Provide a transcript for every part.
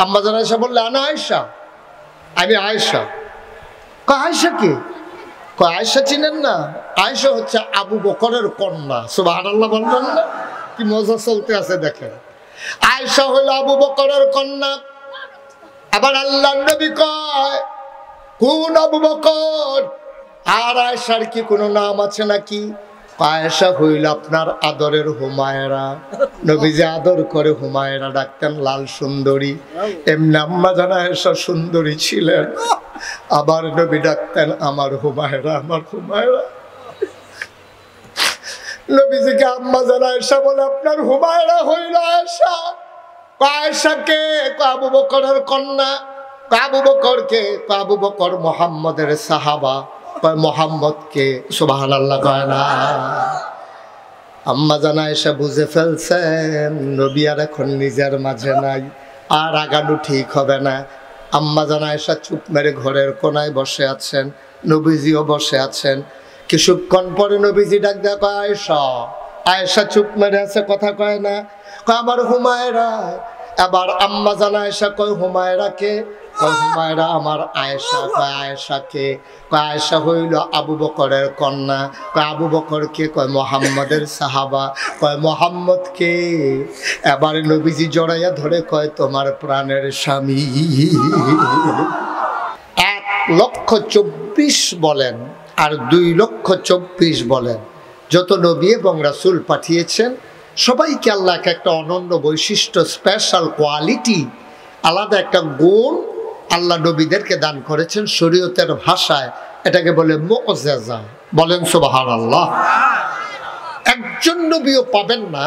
আম্মা জান আয়েশা বললে আনা আয়েশা, আমি আয়েশা। কয় আয়েশা কে? কয় আয়েশা চিনেন না? আয়েশা হচ্ছে আবু বকরের কন্যা। সুবহানাল্লাহ বলবেন না? কি মজা চলতে আছে দেখেন। আয়েশা হইল আবু বকরের কন্যা। আবার আল্লাহর নবী কয় কোন আবু বকর? আর আয়েশার কি কোনো নাম আছে নাকি? আয়েশা হইল আপনার আদরের হুমায়রা। নবীজি আদর করে হুমায়রা ডাকতেন, লাল সুন্দরী। এমনি আম্মা জান আয়েশা সুন্দরী ছিলেন। আবার নবী ডাকতেন আমার হুমায়রা, আমার হুমায়রা। নবীজিকে আম্মা জান আয়েশা বলে আপনার হুমায়রা হইল আয়েশা। আয়েশা কে? আবু বকরের কন্যা। আবু বকর কে? আবু বকর মুহাম্মদের সাহাবা। মোহাম্মদ কে? সুবহানাল্লাহ কয় না। আম্মা জান আয়েশা বুঝে ফেলছেন নবী আর এখন নিজের মাঝে নাই, আর আগানো ঠিক হবে না। আম্মা জান আয়েশা চুপ মেরে ঘরের কোনায় বসে আছেন, নবীজিও বসে আছেন। কিছুক্ষণ পরে নবীজি ডাক দেয়, কয় আয়েশা। আয়েশা চুপ মেরে আছে, কথা কয় না। কয় আমার হুমায়রা। এবার আম্মা জান আয়েশা কয় হুমায়রা কে? কয় হুমায়রা আমার আয়েশা। কয় আয়েশা কে? কয় আয়েশা হইল আবু বকরের কন্যা। কয় আবু বকর কে? কয় মুহাম্মদের সাহাবা। কয় মুহাম্মদ কে? এবার নবীজি জড়াইয়া ধরে কয় তোমার প্রাণের স্বামী। 1,24,000 বলেন আর 2,24,000 বলেন, যত নবী এবং রাসূল পাঠিয়েছেন সবাইকে আল্লাহ একটা অনন্য বৈশিষ্ট্য, স্পেশাল কোয়ালিটি, আলাদা একটা গুণ আল্লাহ নবীদেরকে দান করেছেন। শরীয়তের ভাষায় এটাকে বলে মুআজ্জাজা। বলেন সুবহানাল্লাহ। একজন নবীও পাবেন না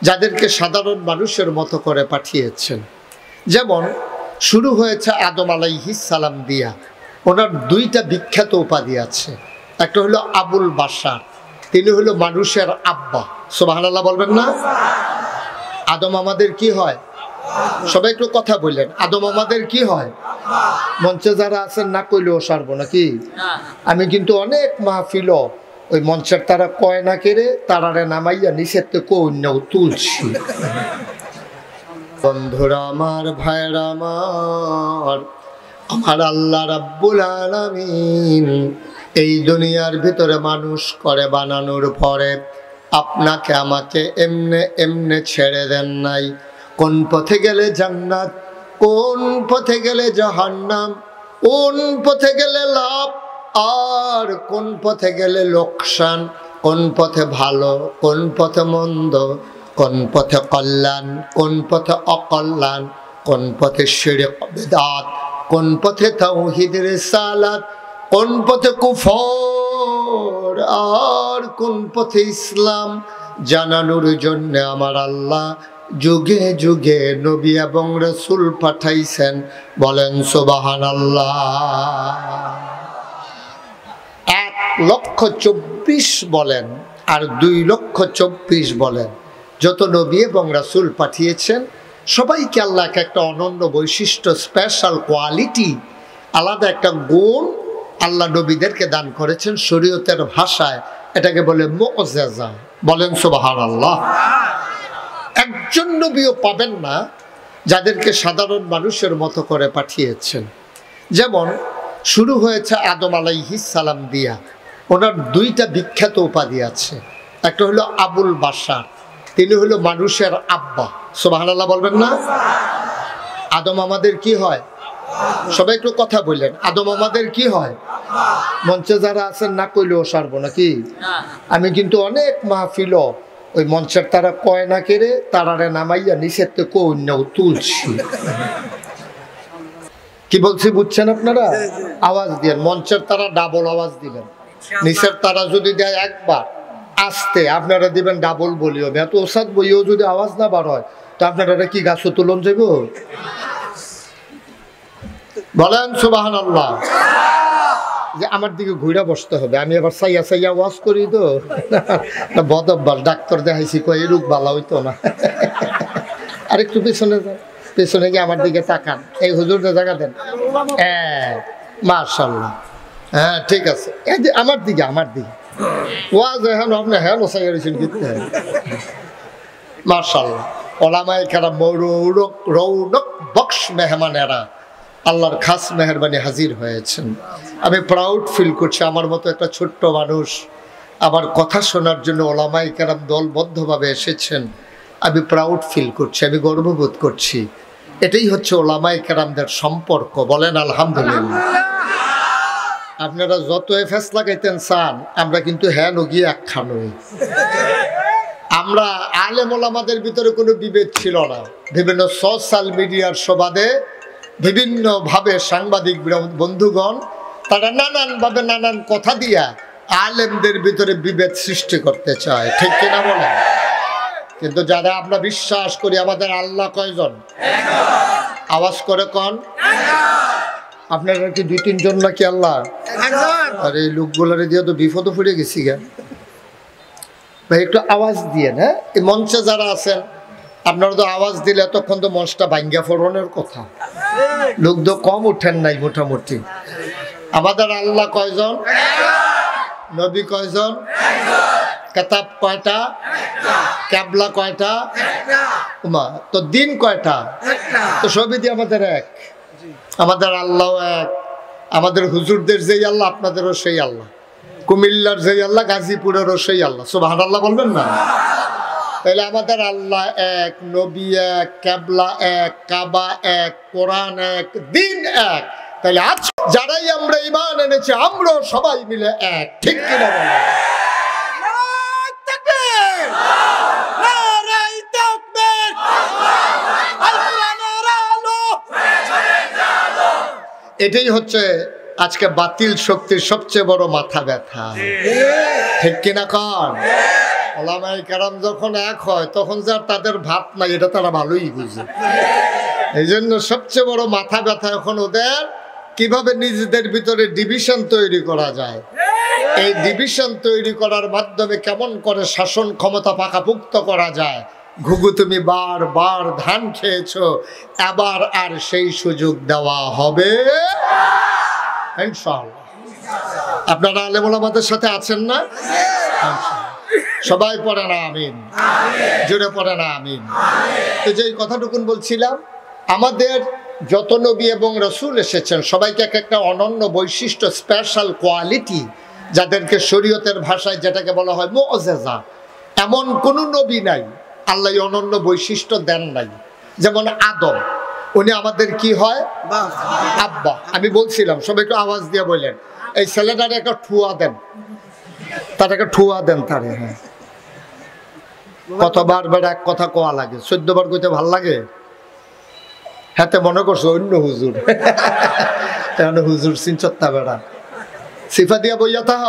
যাদেরকে সাধারণ মানুষের মতো করে পাঠিয়েছেন। যেমন শুরু হয়েছে আদম আলাইহিস সালাম দিয়া। ওনার 2টা বিখ্যাত উপাধি আছে। একটা হলো আবুল বাশার, তিনি হলো মানুষের আব্বা। সুবহানাল্লাহ বলবেন না? আদম আমাদের কি হয়? সবাই একটু কথা বললেন, আদম আমাদের কি হয়? মঞ্চে যারা আছেন না কইলেও সারবো নাকি? আমি কিন্তু অনেক মাহফিল ওই মঞ্চের তারা কয় না কেড়ে তারারে নামাইয়া নিষেধ কন্যাও তুলছি। বন্ধুরা আমার, ভাইরা আমার, আমার আল্লাহ রাব্বুল আলামিন এই দুনিয়ার ভিতরে মানুষ করে বানানোর পরে আপনাকে আমাকে এমনে এমনে ছেড়ে দেন নাই। কোন পথে গেলে জান্নাত, কোন পথে গেলে জাহান্নাম, কোন পথে গেলে লাভ আর কোন পথে গেলে লোকসান, কোন পথে ভালো, কোন পথে মন্দ, কোন পথে কল্যাণ, কোন পথে অকল্যাণ, কোন পথে শিরক বিদআত, কোন পথে তাওহীদ রিসালাত, কোন পথে কুফর আর কোন পথে ইসলাম জানানোর জন্য আমার আল্লাহ যুগে যুগে নবী এবং রাসূল পাঠাইছেন। বলেন সুবহানাল্লাহ। 1,24,000 বলেন আর 2,24,000 বলেন, যত নবী এবং রাসূল পাঠিয়েছেন সবাইকে আল্লাহ একটা অনন্য বৈশিষ্ট্য, স্পেশাল কোয়ালিটি, আলাদা একটা গুণ আল্লাহ নবীদেরকে দান করেছেন। শরীয়তের ভাষায় এটাকে বলে মুআজ্জাজা। বলেন সুবহানাল্লাহ। একজন নবীও পাবেন না যাদেরকে সাধারণ মানুষের মতো করে পাঠিয়েছেন। যেমন শুরু হয়েছে আদম আলাইহিস সালাম দিয়া। ওনার 2টা বিখ্যাত উপাধি আছে। একটা হলো আবুল বাশার, তিনি হলো মানুষের আব্বা। সুবহানাল্লাহ বলবেন না? আদম আমাদের কি হয়? সবাই একটু কথা বললেন, আদম আমাদের কি হয়? মঞ্চে যারা আছেন না কইলেও সারবো নাকি? আমি কিন্তু অনেক মাহফিল ওই মঞ্চের তারা কয় না কেড়ে তারারে নামাইয়া নিষেধ কন্যাও তুলছি। কি বলছি বুঝছেন আপনারা? আওয়াজ দিবেন, মঞ্চের তারা ডাবল আওয়াজ দিবেন, নিচের তারা যদি দেয় একবার আস্তে আপনারা দিবেন ডাবল বলিও। এত ওসাদ বইও যদি আওয়াজ না বার হয় তো আপনারা কি গাছ তুলন যাব? বলেন সুবহানাল্লাহ। যে আমার দিকে ঘুরে বসতে হবে, আমি আবার সাইয়া সাইয়া ওয়াজ করি তো বদ অভ্যাস। ডাক্তার দেখাইছি কই এই রোগ ভালো হইতো না। আরেকটু পিছনে যান, পিছনে গিয়ে আমার দিকে তাকান, এই হুজুরটা জায়গা দেন। হ্যাঁ মাশাআল্লাহ, হ্যাঁ ঠিক আছে। এই যে আমার দিকে, আমার দিকে ওয়াজ এখন আপনি হ্যাঁ সাইয়া রয়েছেন কিন্তু মাশাআল্লাহ ওলামায়ে কেরাম রৌনক বক্স মেহমানেরা আল্লাহর খাস মেহরবানি হাজির হয়েছেন। আমি প্রাউড ফিল করছি, আমার মতো একটা ছোট্ট মানুষ আমার কথা শোনার জন্য ওলামায়ে কেরাম দলবদ্ধভাবে এসেছেন। আমি প্রাউড ফিল করছি, আমি গর্ববোধ করছি। এটাই হচ্ছে ওলামায়ে কেরামদের সম্পর্ক। বলেন আলহামদুলিল্লাহ। আপনারা যত এফেস লাগাইতেন চান, আমরা কিন্তু হ্যাঁ নগিয়ে একখান নই। আমরা আলেম ওলামাদের ভিতরে কোনো বিভেদ ছিল না। বিভিন্ন সোশ্যাল মিডিয়ার সুবাদে বিভিন্নভাবে সাংবাদিক বন্ধুগণ তারা নানানভাবে নানান কথা দিয়া আলেমদের ভিতরে বিভেদ সৃষ্টি করতে চায়, ঠিক কিনা বলেন? কিন্তু যারা আমরা বিশ্বাস করি আমাদের আল্লাহ কয়জন? আওয়াজ করে কন। আপনারা কি 2-3 জন নাকি আল্লাহ? আর এই লোকগুলারে দিয়ে তো বিপদে পড়ে গেছি গা ভাই, একটু আওয়াজ দিয়ে না। এই মঞ্চে যারা আছেন আপনারা তো আওয়াজ দিলে এতক্ষণ তো মঞ্চটা ভাঙ্গা ফোড়নের কথা, লোক তো কম উঠেন নাই মোটামুটি। আমাদের আল্লাহ কয়জন? নবী কয়জন? কিতাব কয়টা? কিবলা কয়টা? তো দিন কয়টা? তো সবই দিয়ে আমাদের এক। আমাদের আল্লাহ এক। আমাদের হুজুরদের যেই আল্লাহ আপনাদেরও সেই আল্লাহ, কুমিল্লার যেই আল্লাহ গাজীপুরেরও সেই আল্লাহ। সুবহানাল্লাহ বলবেন না? তাহলে আমাদের আল্লাহ এক, নবী এক, কিবলা এক, কাবা এক, কোরআন এক, দিন এক। তাহলে আজ যারাই আমরা ঈমান এনেছি আমরাও সবাই মিলে এক, ঠিক কিনা বলেন? এটাই হচ্ছে আজকে বাতিল শক্তির সবচেয়ে বড় মাথা ব্যথা, ঠিক কিনা কন? ওলামায়ে কেরাম যখন এক হয় তখন যার তাদের ভাত নাই এটা তারা ভালোই বুঝে। এই জন্য সবচেয়ে বড় মাথা ব্যথা এখন ওদের, কিভাবে নিজেদের ভিতরে ডিভিশন তৈরি করা যায়। এই ডিভিশন তৈরি করার মাধ্যমে কেমন করে শাসন ক্ষমতা পাকাপুক্ত করা যায়। ঘুঘু তুমি বারবার ধান খেয়েছো, এবার আর সেই সুযোগ দেওয়া হবে ইনশাআল্লাহ। আপনারা আলেম ওলামাদের সাথে আছেন না? সবাই পড়ে না আমিন, জোরে পড়ে না আমিন। তো যে কথাটুকুন বলছিলাম, আমাদের যত নবী এবং রাসূল এসেছেন সবাইকে এক একটা অনন্য বৈশিষ্ট্য, স্পেশাল কোয়ালিটি, যাদেরকে শরীয়তের ভাষায় যেটাকে বলা হয় মুআজিজা, এমন কোন নবী নাই আল্লাহ অনন্য বৈশিষ্ট্য দেন নাই। যেমন আদম, উনি আমাদের কি হয়? আব্বা। আমি বলছিলাম সবাই একটু আওয়াজ দিয়ে বললেন, এই ছেলেটারে একটা ঠুয়া দেন, তার একটা ঠুয়া দেন তারে। হ্যাঁ, কতবার বেড়া এক কথা কোয়া লাগে, 14 বার কইতে ভাল লাগে। হাতে মনে করছো অন্য হুজুর, হুজুর চিনচত্তা বেড়া সিফা দিয়া বইয়া তাহ।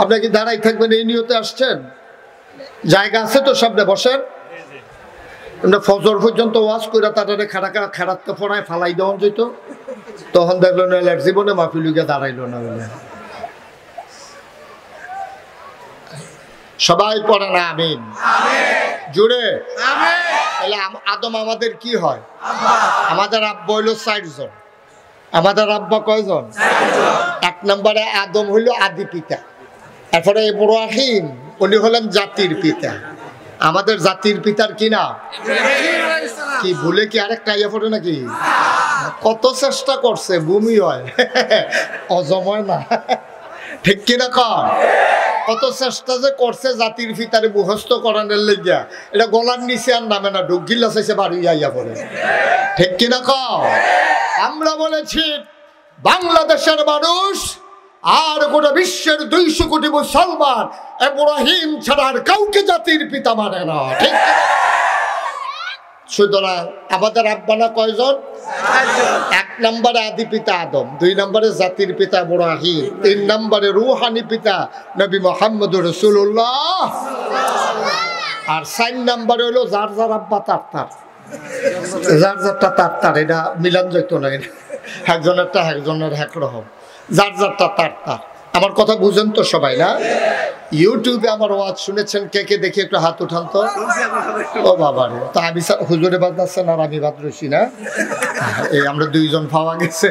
আপনি কি দাঁড়াই থাকবেন এই নিয়তে আসছেন? জায়গা আছে তো, সামনে বসেন। ফজর পর্যন্ত ওয়াজ করে তাদের খাড়াতে ফোড়ায় ফালাই দেওয়া যেত, তখন দেখলো না জীবনে মাহফিলুকে দাঁড়াইলো না। সবাই পড়ে না আমিন, জুড়ে। তাহলে আদম আমাদের কি হয়? আমাদের আব্বা হইল 4 জন। আমাদের আব্বা কয়জন? 1 নম্বরে আদম হইল আদি পিতা, এরপরে ইব্রাহিম, উনি হলেন জাতির পিতা। আমাদের জাতির পিতার কি নাম? কি ভুলে কি আরেকটা ইয়ে পড়ে নাকি? কত চেষ্টা করছে, ভূমি হয় অজময় না, ঠিক কিনা কর? কত চেষ্টা যে করছে জাতির পিতারে মুখস্থ করানোর লেগিয়া, এটা গলার নিচে আর নামে না, ঢুকিল্লা চাইছে বাড়ি আইয়া পড়ে, ঠিক কিনা কর? আমরা বলেছি বাংলাদেশের মানুষ আর গোটা বিশ্বের 200 কোটি মুসলমান ইব্রাহিম ছাড়া আর কাউকে জাতির পিতা মানে না, ঠিক? সুতরাং আমাদের আব্বানা কয়জন? 1 নম্বরে আদি পিতা আদম, 2 নম্বরে জাতির পিতা ইব্রাহিম, 3 নম্বরে রূহানি পিতা নবী মুহাম্মদুর রাসূলুল্লাহ, আর 4 নম্বরে হলো যার যার আব্বা তার তার, যার যারটা তার তার। এটা মিলান যেত না, একজনেরটা একজনের একরকম, যার যারটা তার তার। আমার কথা বুঝেন তো সবাই না? ইউটিউবে আমার ওয়াজ শুনেছেন কে কে? দেখি একটু হাত উঠান তো। ও বাবা রে, তা আমি হুজুরে বাদ যাচ্ছেন আর আমি বাদ রইছি না? এই আমরা 2 জন পাওয়া গেছে,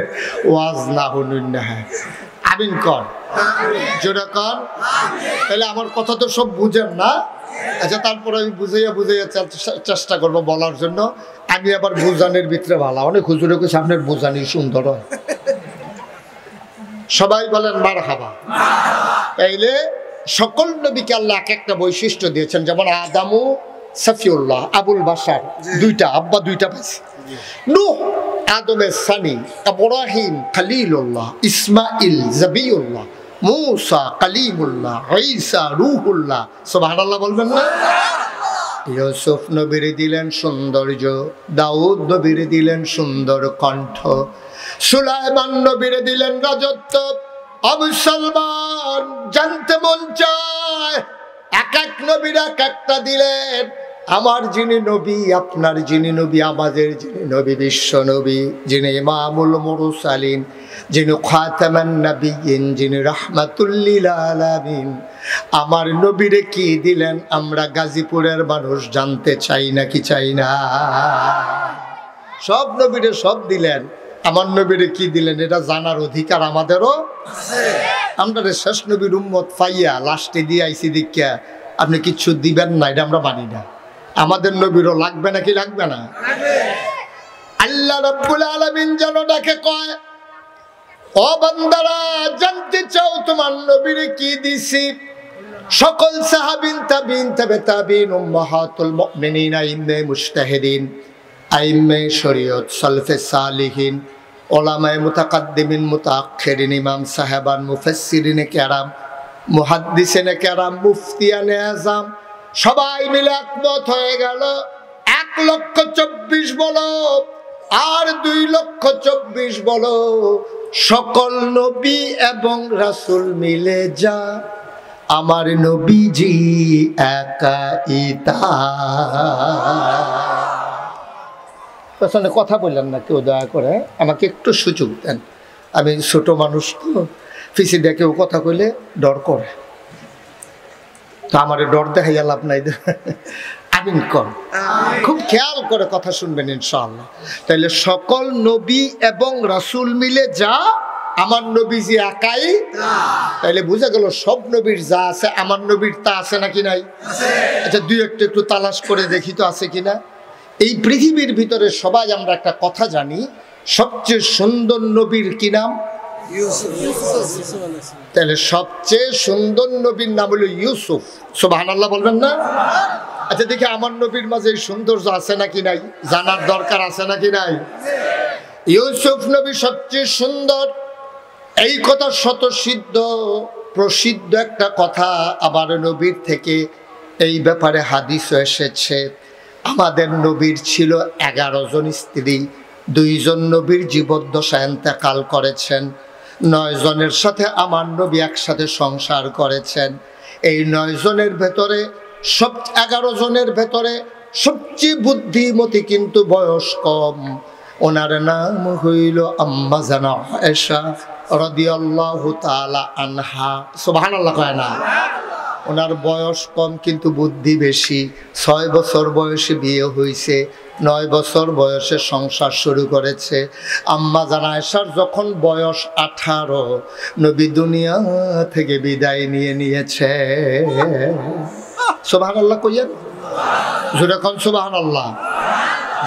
ওয়াজ না শুনুন না। হ্যাঁ আমিন কর, জোরে কর। তাহলে আমার কথা তো সব বুঝেন না? আচ্ছা, তারপরে আমি বুঝাইয়া চেষ্টা করবো বলার জন্য। আমি আবার বুঝানির ভিতরে ভালো, অনেক হুজুরে কইছে আপনার বুঝানি সুন্দর হয়। সবাই বলেন মারহাবা। তাইলে সকল নবীকে আল্লাহ এক একটা বৈশিষ্ট্য দিয়েছেন। যেমন আদামু সফিউল্লাহ, আবুল বাশার, দুইটা আব্বা, দুইটা পাইছে। নূহ আদমের সানি, ইব্রাহিম খলিলুল্লাহ, ইসমাইল জবিউল্লাহ, মূসা কালিমুল্লাহ, ঈসা রূহুল্লাহ। সুবহানাল্লাহ বলবেন না? ইউসুফ নবীরে দিলেন সৌন্দর্য, দাউদ নবীরে দিলেন সুন্দর কণ্ঠ, সুলাইমান নবীরে দিলেন রাজত্ব। আবু সালমান জানতে মন চায়, এক এক নবীর এক একটা দিলেন। আমার যিনি নবী, আপনার যিনি নবী, আমাদের যিনি নবী, বিশ্ব নবী, যিনি ইমামুল মুরসালিন, যিনি খাতামান নবিয়্যিন, যিনি রাহমাতুল লিল আলামিন, আমার নবীরে কি দিলেন আমরা গাজীপুরের মানুষ জানতে চাই নাকি চাই না? সব নবীরে সব দিলেন, আমার নবীরে কি দিলেন এটা জানার অধিকার আমাদেরও আছে। আমরা শেষ নবীর উম্মত পাইয়া লাস্টে দিয়ে আইসি দীক্ষা আপনি কিচ্ছু দিবেন না, এটা আমরা মানি না। আমাদের নবীরও লাগবে নাকি লাগবে না? আল্লাহ রাব্বুল আলামিন যেন ডাকে কয়, ও বান্দারা জানতে চাও তোমার নবীরে কি দিছি? সকল সাহাবীন, তাবিন, তাবে তাবিন, উম্মাহাতুল মুমিনিন, আইম্মে মুজতাহিদিন, আইম্মে শরীয়ত, সালফে সালিহিন, ওলামায়ে মুতাকাদ্দিমিন, মুতাআখিরিন, ইমাম সাহেবান, মুফাসসিরিনে কেরাম, মুহাদ্দিসিনে কেরাম, মুফতিয়ানে আযম সবাই মিলে একমত হয়ে গেল 1,24,000 বলো আর 2,24,000 বলো, সকল নবী এবং রাসূল মিলে যা আমার নবীজি একাই তা। আসলে কথা বললেন না কেউ, দয়া করে আমাকে একটু সুযোগ দেন। আমি ছোট মানুষ তো, ফিসি দিয়ে কেউ কথা কইলে ডর করে, তো আমার ডর দেখাইয়া লাভ নাই। আমিন কর, খুব খেয়াল করে কথা শুনবেন ইনশাআল্লাহ। তাইলে সকল নবী এবং রাসূল মিলে যা আমার নবীজি একাই, তাইলে বুঝা গেল সব নবীর যা আছে আমার নবীর তা আছে নাকি নাই? আচ্ছা, দুই একটু তালাশ করে দেখি তো আছে কিনা। এই পৃথিবীর ভিতরে সবাই আমরা একটা কথা জানি, সবচেয়ে সুন্দর নবীর কি নাম? তাহলে সবচেয়ে সুন্দর নবীর নাম হলো ইউসুফ। সুবহানাল্লাহ বলবেন না? আচ্ছা, দেখি আমার নবীর মাঝে সৌন্দর্য আছে নাকি নাই, জানার দরকার আছে নাকি নাই? ইউসুফ নবী সবচেয়ে সুন্দর, এই কথা শতসিদ্ধ প্রসিদ্ধ একটা কথা। আবার নবীর থেকে এই ব্যাপারে হাদিসও এসেছে। আমাদের নবীর ছিল 11 জন স্ত্রী, 2 জন নবীর জীবদ্দশায় ইন্তেকাল করেছেন, 9 জনের সাথে আমার নবী একসাথে সংসার করেছেন। এই 9 জনের ভেতরে 11 জনের ভেতরে সবচেয়ে বুদ্ধিমতী কিন্তু বয়স কম, ওনার নাম হইল আম্মা জানা আয়েশা রাদিয়াল্লাহু তাআলা আনহা। সুবহানাল্লাহ কয় না? ওনার বয়স কম কিন্তু বুদ্ধি বেশি। 6 বছর বয়সে বিয়ে হয়েছে, 9 বছর বয়সে সংসার শুরু করেছে। আম্মা জান আয়েশার যখন বয়স 18, নবী দুনিয়া থেকে বিদায় নিয়েছে। সুবহানাল্লাহ কইয়েন, জোরে কোন সুবহানাল্লাহ।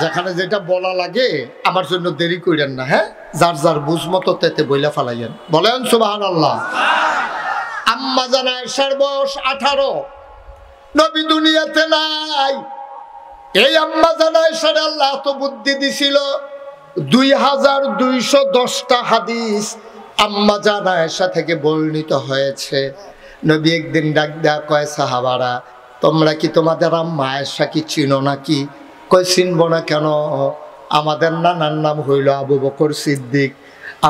যেখানে যেটা বলা লাগে আমার জন্য দেরি কইরেন না, হ্যাঁ, যার যার বুঝ মতো তেতে বইলা ফালাইয়েন, বলেন সুবহানাল্লাহ। আম্মা জান আয়েশার বয়স 18, নবী দুনিয়াতে নাই। এই আম্মা জান আয়েশার আল্লাহ তো বুদ্ধি দিছিল, 2210টা হাদিস আম্মা জান আয়েশা থেকে বর্ণিত হয়েছে। নবী একদিন ডাক দেয়া কয়, সাহাবারা তোমরা কি তোমাদের আম্মা আয়েশা কি চিনো নাকি? কয় চিনব না কেন? আমাদের নানার নাম হইল আবু বকর সিদ্দিক,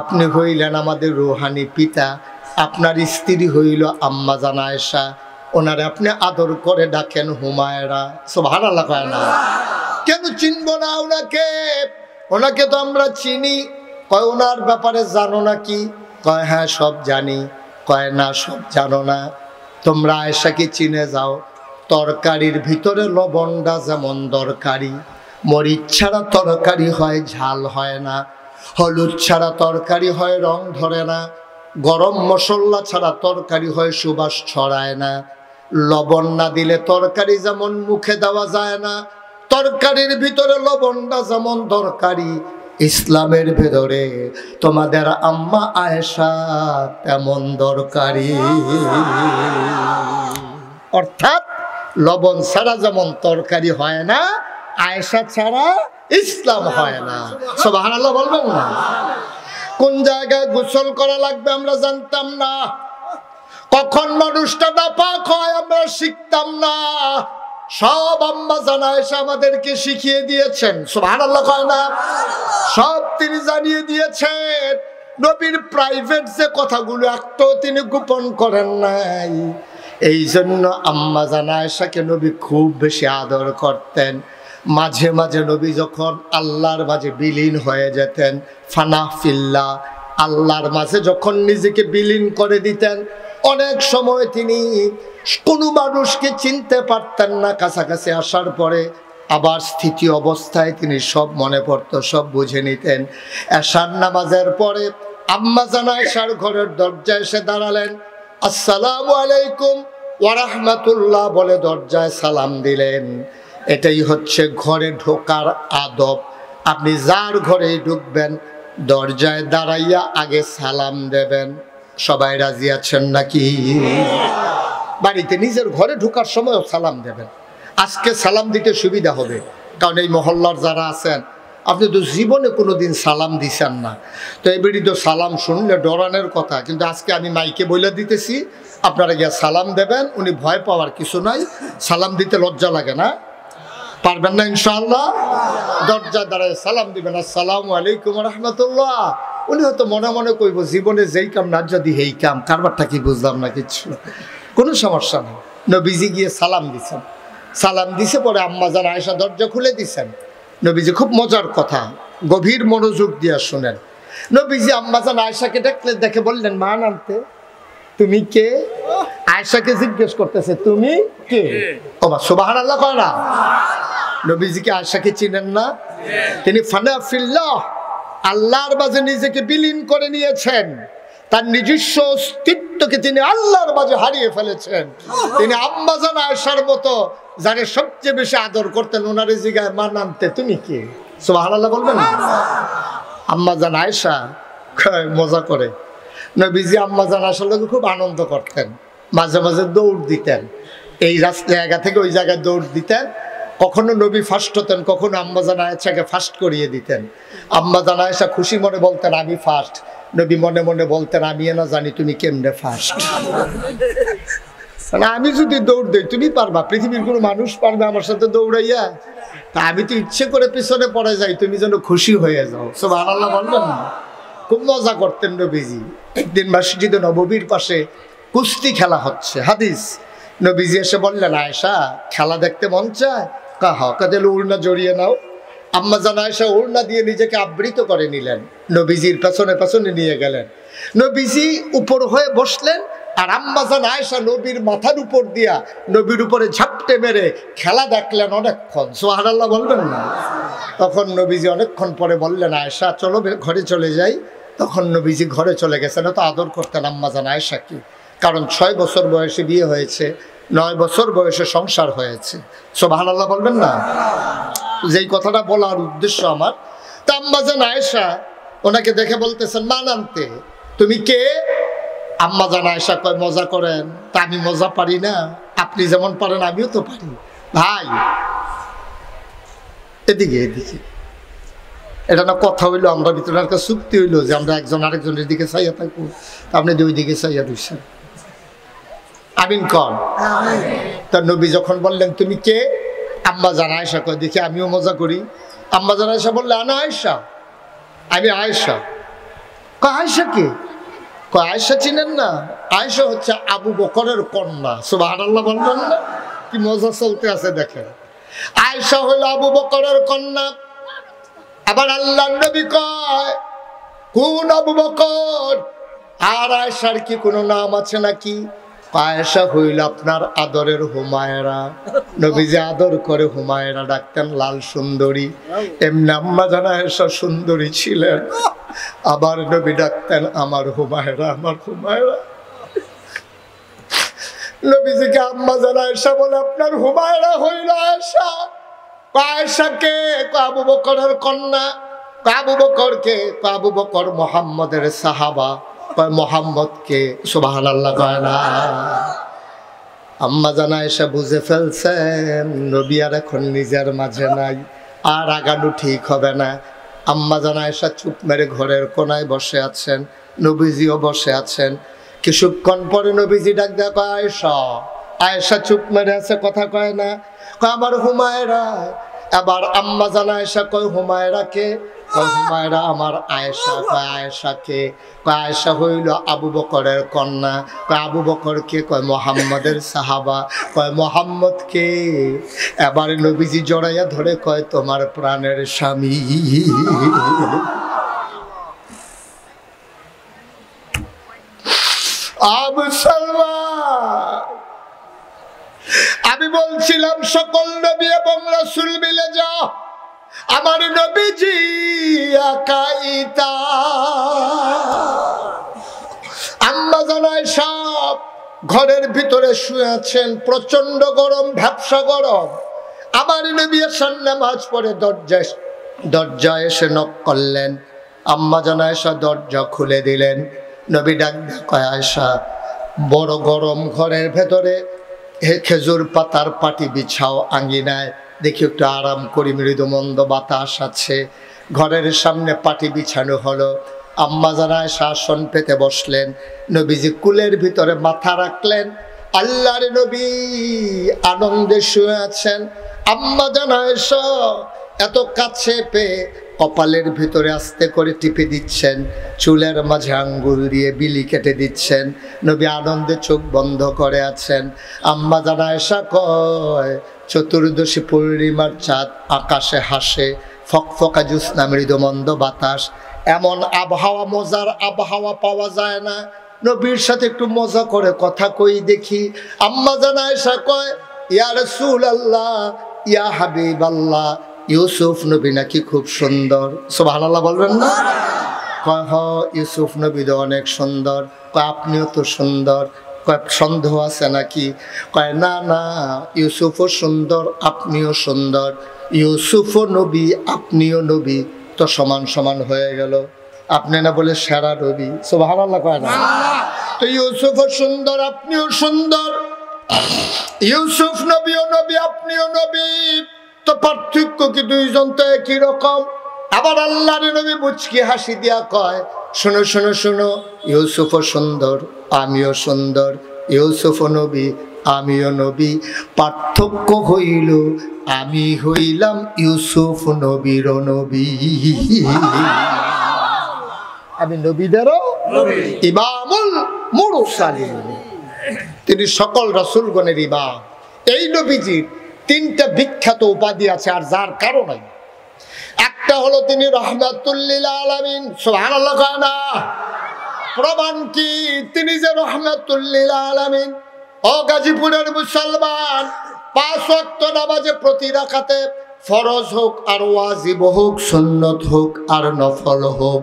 আপনি হইলেন আমাদের রুহানি পিতা, আপনার স্ত্রী হইল আম্মা জান আয়েশা, ওনারে আপনি আদর করে ডাকেন হুমায়রা। সুবহানাল্লাহ কয় না? কেন চিনব না ওনাকে? ওনাকে তো আমরা চিনি। কয় ওনার ব্যাপারে জানো নাকি? কয় হ্যাঁ সব জানি। কয় না সব জানো না, তোমরা আয়েশাকে চিনে যাও। তরকারির ভিতরে লবণটা যেমন দরকারি, মরিচ ছাড়া তরকারি হয় ঝাল হয় না, হলুদ ছাড়া তরকারি হয় রং ধরে না, গরম মশলা ছাড়া তরকারি হয় সুবাস ছড়ায় না, লবণ না দিলে তরকারি যেমন মুখে দেওয়া যায় না, তরকারির ভিতরে লবণটা যেমন দরকারি, ইসলামের ভেতরে তোমাদের আম্মা আয়েশা তেমন দরকারি। অর্থাৎ লবণ ছাড়া যেমন তরকারি হয় না, আয়েশা ছাড়া ইসলাম হয় না। সুবহানাল্লাহ বলবেন না? কোন জায়গায় গোসল করা লাগবে আমরা জানতাম না, কখন মানুষটা নাপাক হয় আমরা শিখতাম না, সব আম্মা জান আয়েশা আমাদেরকে শিখিয়ে দিয়েছেন। সুবহানাল্লাহ কয় না? সব তিনি জানিয়ে দিয়েছেন। নবীর প্রাইভেট যে কথাগুলো একটাও তিনি গোপন করেন নাই। এই জন্য আম্মা জান আয়েশাকে নবী খুব বেশি আদর করতেন। মাঝে মাঝে নবী যখন আল্লাহর মাঝে বিলীন হয়ে যেতেন, ফানা ফিল্লাহ, আল্লাহর মাঝে যখন নিজেকে বিলীন করে দিতেন, অনেক সময় তিনি কোনো মানুষকে চিনতে পারতেন না। কাছাকাছি আসার পরে আবার স্থিতি অবস্থায় তিনি সব মনে পড়তো, সব বুঝে নিতেন। এশার নামাজের পরে আম্মা জান আয়েশার ঘরের দরজায় এসে দাঁড়ালেন, আসসালামু আলাইকুম ওয়া রাহমাতুল্লাহ বলে দরজায় সালাম দিলেন। এটাই হচ্ছে ঘরে ঢোকার আদব। আপনি যার ঘরে ঢুকবেন দরজায় দাঁড়াইয়া আগে সালাম দেবেন। সবাই রাজি আছেন নাকি? বাড়িতে নিজের ঘরে ঢোকার সময়ও সালাম দেবেন। আজকে সালাম দিতে সুবিধা হবে, কারণ এই মহল্লার যারা আছেন আপনি তো জীবনে কোনোদিন সালাম দিছেন না, তো এবারই তো সালাম শুনলে ডরানোর কথা, কিন্তু আজকে আমি মাইকে বলে দিতেছি আপনারা গিয়ে সালাম দেবেন। উনি ভয় পাওয়ার কিছু নাই, সালাম দিতে লজ্জা লাগে না? পারবেন না ইনশাআল্লাহ? দরজা দাঁড়ায় সালাম দিবেন, আসসালামু আলাইকুম ওয়া রাহমাতুল্লাহ। উনি হয়তো মনে মনে কইব জীবনে যেই কাম না যদি এই কাম, কারবারটা কি বুঝলাম না কিচ্ছু, কোনো সমস্যা নেই। নবীজি গিয়ে সালাম দিছেন, সালাম দিছে পরে আম্মা জান আয়েশা দরজা খুলে দিছেন। নবীজি খুব মজার কথা, গভীর মনোযোগ দিয়ে শুনেন। নবীজি আম্মা জান আয়েশাকে দেখে বললেন, মা নামতে তুমি কে? আয়েশাকে জিজ্ঞেস করতেছে তুমি কে? ওমা সুবহানাল্লাহ কয় না? নবীজিকে আয়েশাকে চিনেন না? তিনি ফানা ফিল্লাহ, আল্লাহর মাঝে নিজেকে বিলীন করে নিয়েছেন। তার নিজস্ব অস্তিত্বকে তিনি আল্লাহর মাঝে হারিয়ে ফেলেছেন। তিনি আম্মা জান আয়েশার মতো যারে সবচেয়ে বেশি আদর করতেন, ওনারে জিগায় মা নামতে তুমি কে? সুবহানাল্লাহ বলবেন না? আম্মা জান আয়েশা মজা করে নবীজি আম্মা জান আয়েশার লোকে খুব আনন্দ করতেন, মাঝে মাঝে দৌড় দিতেন, এই জায়গা থেকে ওই জায়গায় দৌড় দিতেন। কখনো নবী ফার্স্ট হতেন, কখনো আম্মা জান আয়েশাকে ফার্স্ট করিয়ে দিতেন। আম্মা জান আয়েশা খুশি মনে বলতেন আমি ফার্স্ট, নবী মনে মনে বলতেন আমি না জানি তুমি কেমনে ফার্স্ট। আমি যদি দৌড় দেই তুমি পারবা? পৃথিবীর কোনো মানুষ পারবে আমার সাথে দৌড়াইয়া? তা আমি তো ইচ্ছে করে পিছনে পড়ে যাই, তুমি যেন খুশি হয়ে যাও। সুবহানাল্লাহ বলবেন না? খুব মজা করতেন নবীজি। একদিন মসজিদে নববীর পাশে কুস্তি খেলা হচ্ছে, হাদিস। নবীজি এসে বললেন, আয়েশা খেলা দেখতে মন চায়? কাদের উড়না জড়িয়ে নাও। আম্মা জান আয়েশা ওড়না দিয়ে নিজেকে আবৃত করে নিলেন, নবীজির পেছনে পেছনে নিয়ে গেলেন। নবীজি উপর হয়ে বসলেন, আর আম্মা জান আয়েশা নবীর মাথার উপর দিয়া নবীর উপরে ঝাপটে মেরে খেলা দেখলেন অনেকক্ষণ। সুবহানাল্লাহ বলবেন না? তখন নবীজি অনেকক্ষণ পরে বললেন, আয়েশা চলো ঘরে চলে যাই। তখন নবীজি ঘরে চলে গেছেন। তো আদর করতেন আম্মা জান আয়েশাকে, কারণ 6 বছর বয়সে বিয়ে হয়েছে, 9 বছর বয়সে সংসার হয়েছে। সুবহানাল্লাহ বলবেন না? যেই কথাটা বলার উদ্দেশ্য আমার, তা আম্মা জান আয়েশা ওনাকে দেখে বলতেছেন, মা নামতে তুমি কে? আম্মা জান আয়েশা কয়, মজা করেন? তা আমি মজা পারি না? আপনি যেমন পারেন আমিও তো পারি। ভাই এদিকে এদিকে, এটা না কথা হইলো, আমরা ভিতরে একটা চুক্তি হইলো যে আমরা একজন আরেকজনের দিকে চাইয়া থাকবো, আপনি দুই দিকে চাইয়া রইছেন। আমিন কর। তার নবী যখন বললেন তুমি কে, আম্মা জান আয়েশা কয়, দেখি আমিও মজা করি। আম্মা জান আয়েশা বললে, আনা আয়েশা, আমি আয়েশা। কয় আয়েশা কে? কয় আয়েশা চিনেন না? আয়েশা হচ্ছে আবু বকরের কন্যা। সুবহানাল্লাহ বলবেন না? কি মজা চলতে আছে দেখেন। আয়েশা হইল আবু বকরের কন্যা। আবার আল্লাহর নবী কয়, কোন আবু বকর? আর আয়েশার কি কোনো নাম আছে নাকি? আয়েশা হইল আপনার আদরের হুমায়রা। নবীজি আদর করে হুমায়রা ডাকতেন, লাল সুন্দরী। এমনি আম্মা জান আয়েশা সুন্দরী ছিলেন। আবার নবী ডাকতেন, আমার হুমায়রা, আমার হুমায়রা। নবীজিকে আম্মা জান আয়েশা বলে, আপনার হুমায়রা হইল আয়েশা। আয়েশাকে আবু বকরের কন্যা। আবু বকরকে, আবু বকর মুহাম্মদের সাহাবা। মুহাম্মদকে সুবহানাল্লাহ কয় না। আম্মা জান আয়েশা বুঝে ফেলছেন নবী আর এখন নিজের মাঝে নাই, আর আগানো ঠিক হবে না। আম্মা জান আয়েশা চুপ মেরে ঘরের কোনায় বসে আছেন, নবীজিও বসে আছেন। কিছুক্ষণ পরে নবীজি ডাক দেয়, কয় আয়েশা। আয়েশা চুপ মেরে আছে, কথা কয় না। কয় আমার হুমায়রা। এবার আম্মা জান আয়েশা কয় হুমায়রাকে? কয় হুমায়রা আমার আয়েশা। কয় আয়েশাকে? কয় আয়েশা হইল আবু বকরের কন্যা। কয় আবু বকরকে? কয় মুহাম্মদের সাহাবা। কয় মুহাম্মদকে? এবার নবীজি জড়াইয়া ধরে কয় তোমার প্রাণের স্বামী। আমি বলছিলাম সকল নবী এবং রাসূল মিলে যাও, আমার নবীজি একাইতা। আম্মা জান আয়েশা ঘরের ভিতরে শুয়ে আছেন, প্রচন্ড গরম, ভ্যাপসা গরম। আমার নবী এসে নামাজ পড়ে দরজায় এসে নক করলেন। আম্মা জান আয়েশা দরজা খুলে দিলেন। নবী ডাক কয় আয়েশা, বড় গরম ঘরের ভেতরে, খেজুর পাতার পাটি বিছাও আঙ্গিনায়, দেখি একটু আরাম করি, মৃদু মন্দ বাতাস আছে। ঘরের সামনে পাটি বিছানো হলো। আম্মা জান আয়েশা আসন পেতে বসলেন। নবীজি কুলের ভিতরে মাথা রাখলেন। আল্লাহর নবী আনন্দে শুয়ে আছেন। আম্মা জান আয়েশা এত কাছে পেয়ে কপালের ভিতরে আস্তে করে টিপে দিচ্ছেন, চুলের মাঝে আঙ্গুল দিয়ে বিলি কেটে দিচ্ছেন। নবী আনন্দে চোখ বন্ধ করে আছেন। আম্মা জান আয়েশা কয়, চতুর্দশী পূর্ণিমার চাঁদ আকাশে হাসে, ফকফকা জ্যোৎস্না, মৃদুমন্দ বাতাস। এমন আবহাওয়া, মজার আবহাওয়া পাওয়া যায় না। নবীর সাথে একটু মজা করে কথা কই দেখি। আম্মা জান আয়েশা কয়, ইয়া রাসূলুল্লাহ, ইয়া হাবিবাল্লাহ, ইউসুফ নবী নাকি খুব সুন্দর। সুবহানাল্লাহ বলবেন না? কয় হ, ইউসুফ নবী তো অনেক সুন্দর। কয় আপনিও তো সুন্দর। কয় সন্দেহ আছে নাকি? কয় না না, ইউসুফও সুন্দর, আপনিও সুন্দর। ইউসুফও নবী, আপনিও নবী, তো সমান সমান হয়ে গেল। আপনি না বলে সেরা নবী। সুবহানাল্লাহ কয় না? তো ইউসুফও সুন্দর, আপনিও সুন্দর। ইউসুফ নবীও নবী, আপনিও নবী, তো পার্থক্য কি? দুইজন তো একই রকম। আবার আল্লাহর নবী মুচকি হাসি দিয়া কয়, শোনো শোনো শোনো, ইউসুফও সুন্দর, আমিও সুন্দর। ইউসুফও নবী, আমিও নবী, পার্থক্য হইল আমি হইলাম ইউসুফ নবীর নবী। আমি নবীদেরও ইমামুল মুরসালিন, তিনি সকল রাসূলগণের ইমাম। এই নবীজির তিনটা বিখ্যাত উপাধি আছে, আর যার কারণে একটা হলো তিনি রাহমাতুল লিল আলামিন। সুবহানাল্লাহ কয় না? প্রমাণ কি? তিনি যে রাহমাতুল লিল আলামিন। ও গাজীপুরের মুসলমান, 5 ওয়াক্ত নামাজে প্রতি রাকাতে, ফরজ হোক আর ওয়াজিব হোক, সুন্নত হোক আর নফল হোক,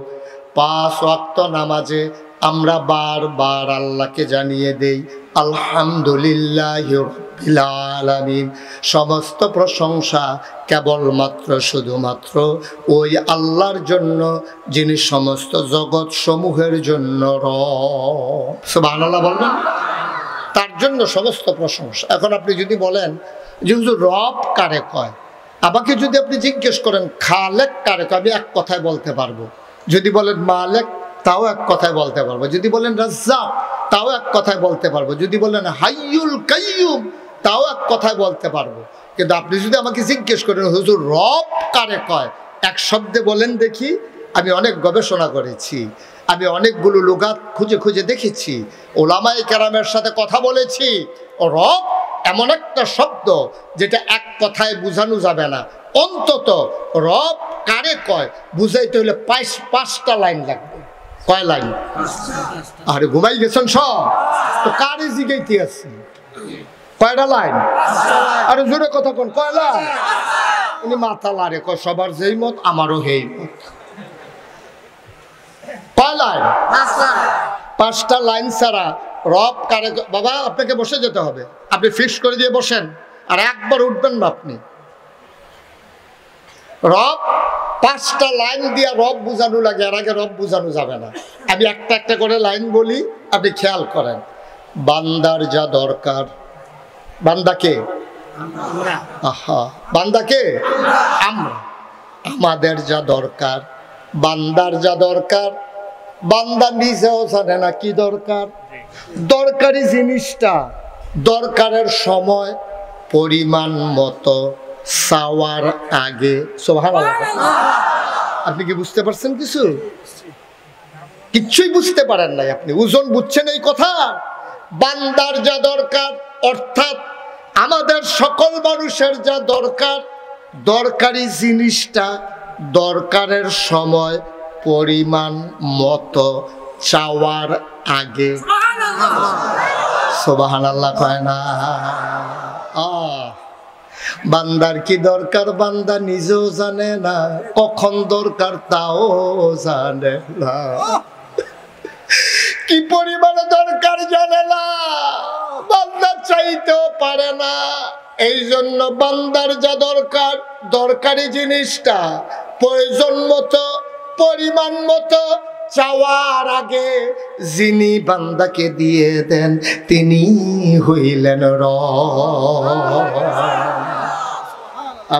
5 ওয়াক্ত নামাজে আমরা বারবার আল্লাহকে জানিয়ে দেই আলহামদুলিল্লাহি রাব্বিল আলামিন। সমস্ত প্রশংসা কেবলমাত্র শুধুমাত্র ওই আল্লাহর জন্য, যিনি সমস্ত জগৎ সমূহের জন্য রব। সুবহানাল্লাহ বলবেন? তার জন্য সমস্ত প্রশংসা। এখন আপনি যদি বলেন যে হুজুর রব কারে কয়, আমাকে যদি আপনি জিজ্ঞেস করেন খালেক কারে কয়, আমি এক কথায় বলতে পারবো। যদি বলেন মালেক, তাও এক কথায় বলতে পারবো। যদি বলেন রাজ্জাক, তাও এক কথায় বলতে পারবো। যদি বলেন হাইয়ুল কাইয়ুম, তাও এক কথায় বলতে পারবো। কিন্তু আপনি যদি আমাকে জিজ্ঞেস করেন হুজুর রব কারে কয়, এক শব্দে বলেন দেখি। আমি অনেক গবেষণা করেছি, আমি অনেকগুলো লুগাত খুঁজে খুঁজে দেখেছি, ওলামায়ে কেরামের সাথে কথা বলেছি। রব এমন একটা শব্দ যেটা এক কথায় বোঝানো যাবে না। অন্তত রব কারে কয় বুঝাইতে হলে 5টা লাইন লাগবে। কয় লাইন? আরে ঘুমাই গেছেন সব? তো কারে জিগাইতে আছে? কয়টা লাইন? আরে জোরে কথা কোন, কয় লাইন? উনি মাথা লারে কয় সবার যেই মত, আমারও হেই মত। কয় লাইন? 5টা লাইন ছাড়া রব কারে বাবা আপনাকে বসে যেতে হবে, আপনি ফিক্স করে দিয়ে বসেন, আর একবার উঠবেন না আপনি। রব 5টা লাইন দিয়ে রব বুঝানো লাগে, আর আগে রব বুঝানো যাবে না। আমি একটা একটা করে লাইন বলি, আপনি খেয়াল করেন। বান্দার যা দরকার, বান্দাকে আহা, বান্দাকে আমরা, আমাদের যা দরকার, বান্দার যা দরকার, বান্দা নিজেও জানে না কি দরকার। দরকারি জিনিসটা দরকারের সময় পরিমাণ মতো চাওয়ার আগে। সুবহানাল্লাহ। আপনি কি বুঝতে পারছেন? কিচ্ছুই বুঝতে পারেন নাই আপনি। ওজন বুঝছেন এই কথা? বান্দার যা দরকার, অর্থাৎ আমাদের সকল মানুষের যা দরকার, দরকারি জিনিসটা দরকারের সময় পরিমাণ মতো চাওয়ার আগে। সুবহানাল্লাহ কয় না? বান্দার কি দরকার বান্দা নিজেও জানে না, কখন দরকার তাও জানে না, কি পরিমাণে দরকার জানে না, বান্দা চাইতেও পারে না। এই জন্য বান্দার যা দরকার, দরকারি জিনিসটা প্রয়োজন মতো পরিমাণ মতো চাওয়ার আগে যিনি বান্দাকে দিয়ে দেন তিনি হইলেন রব।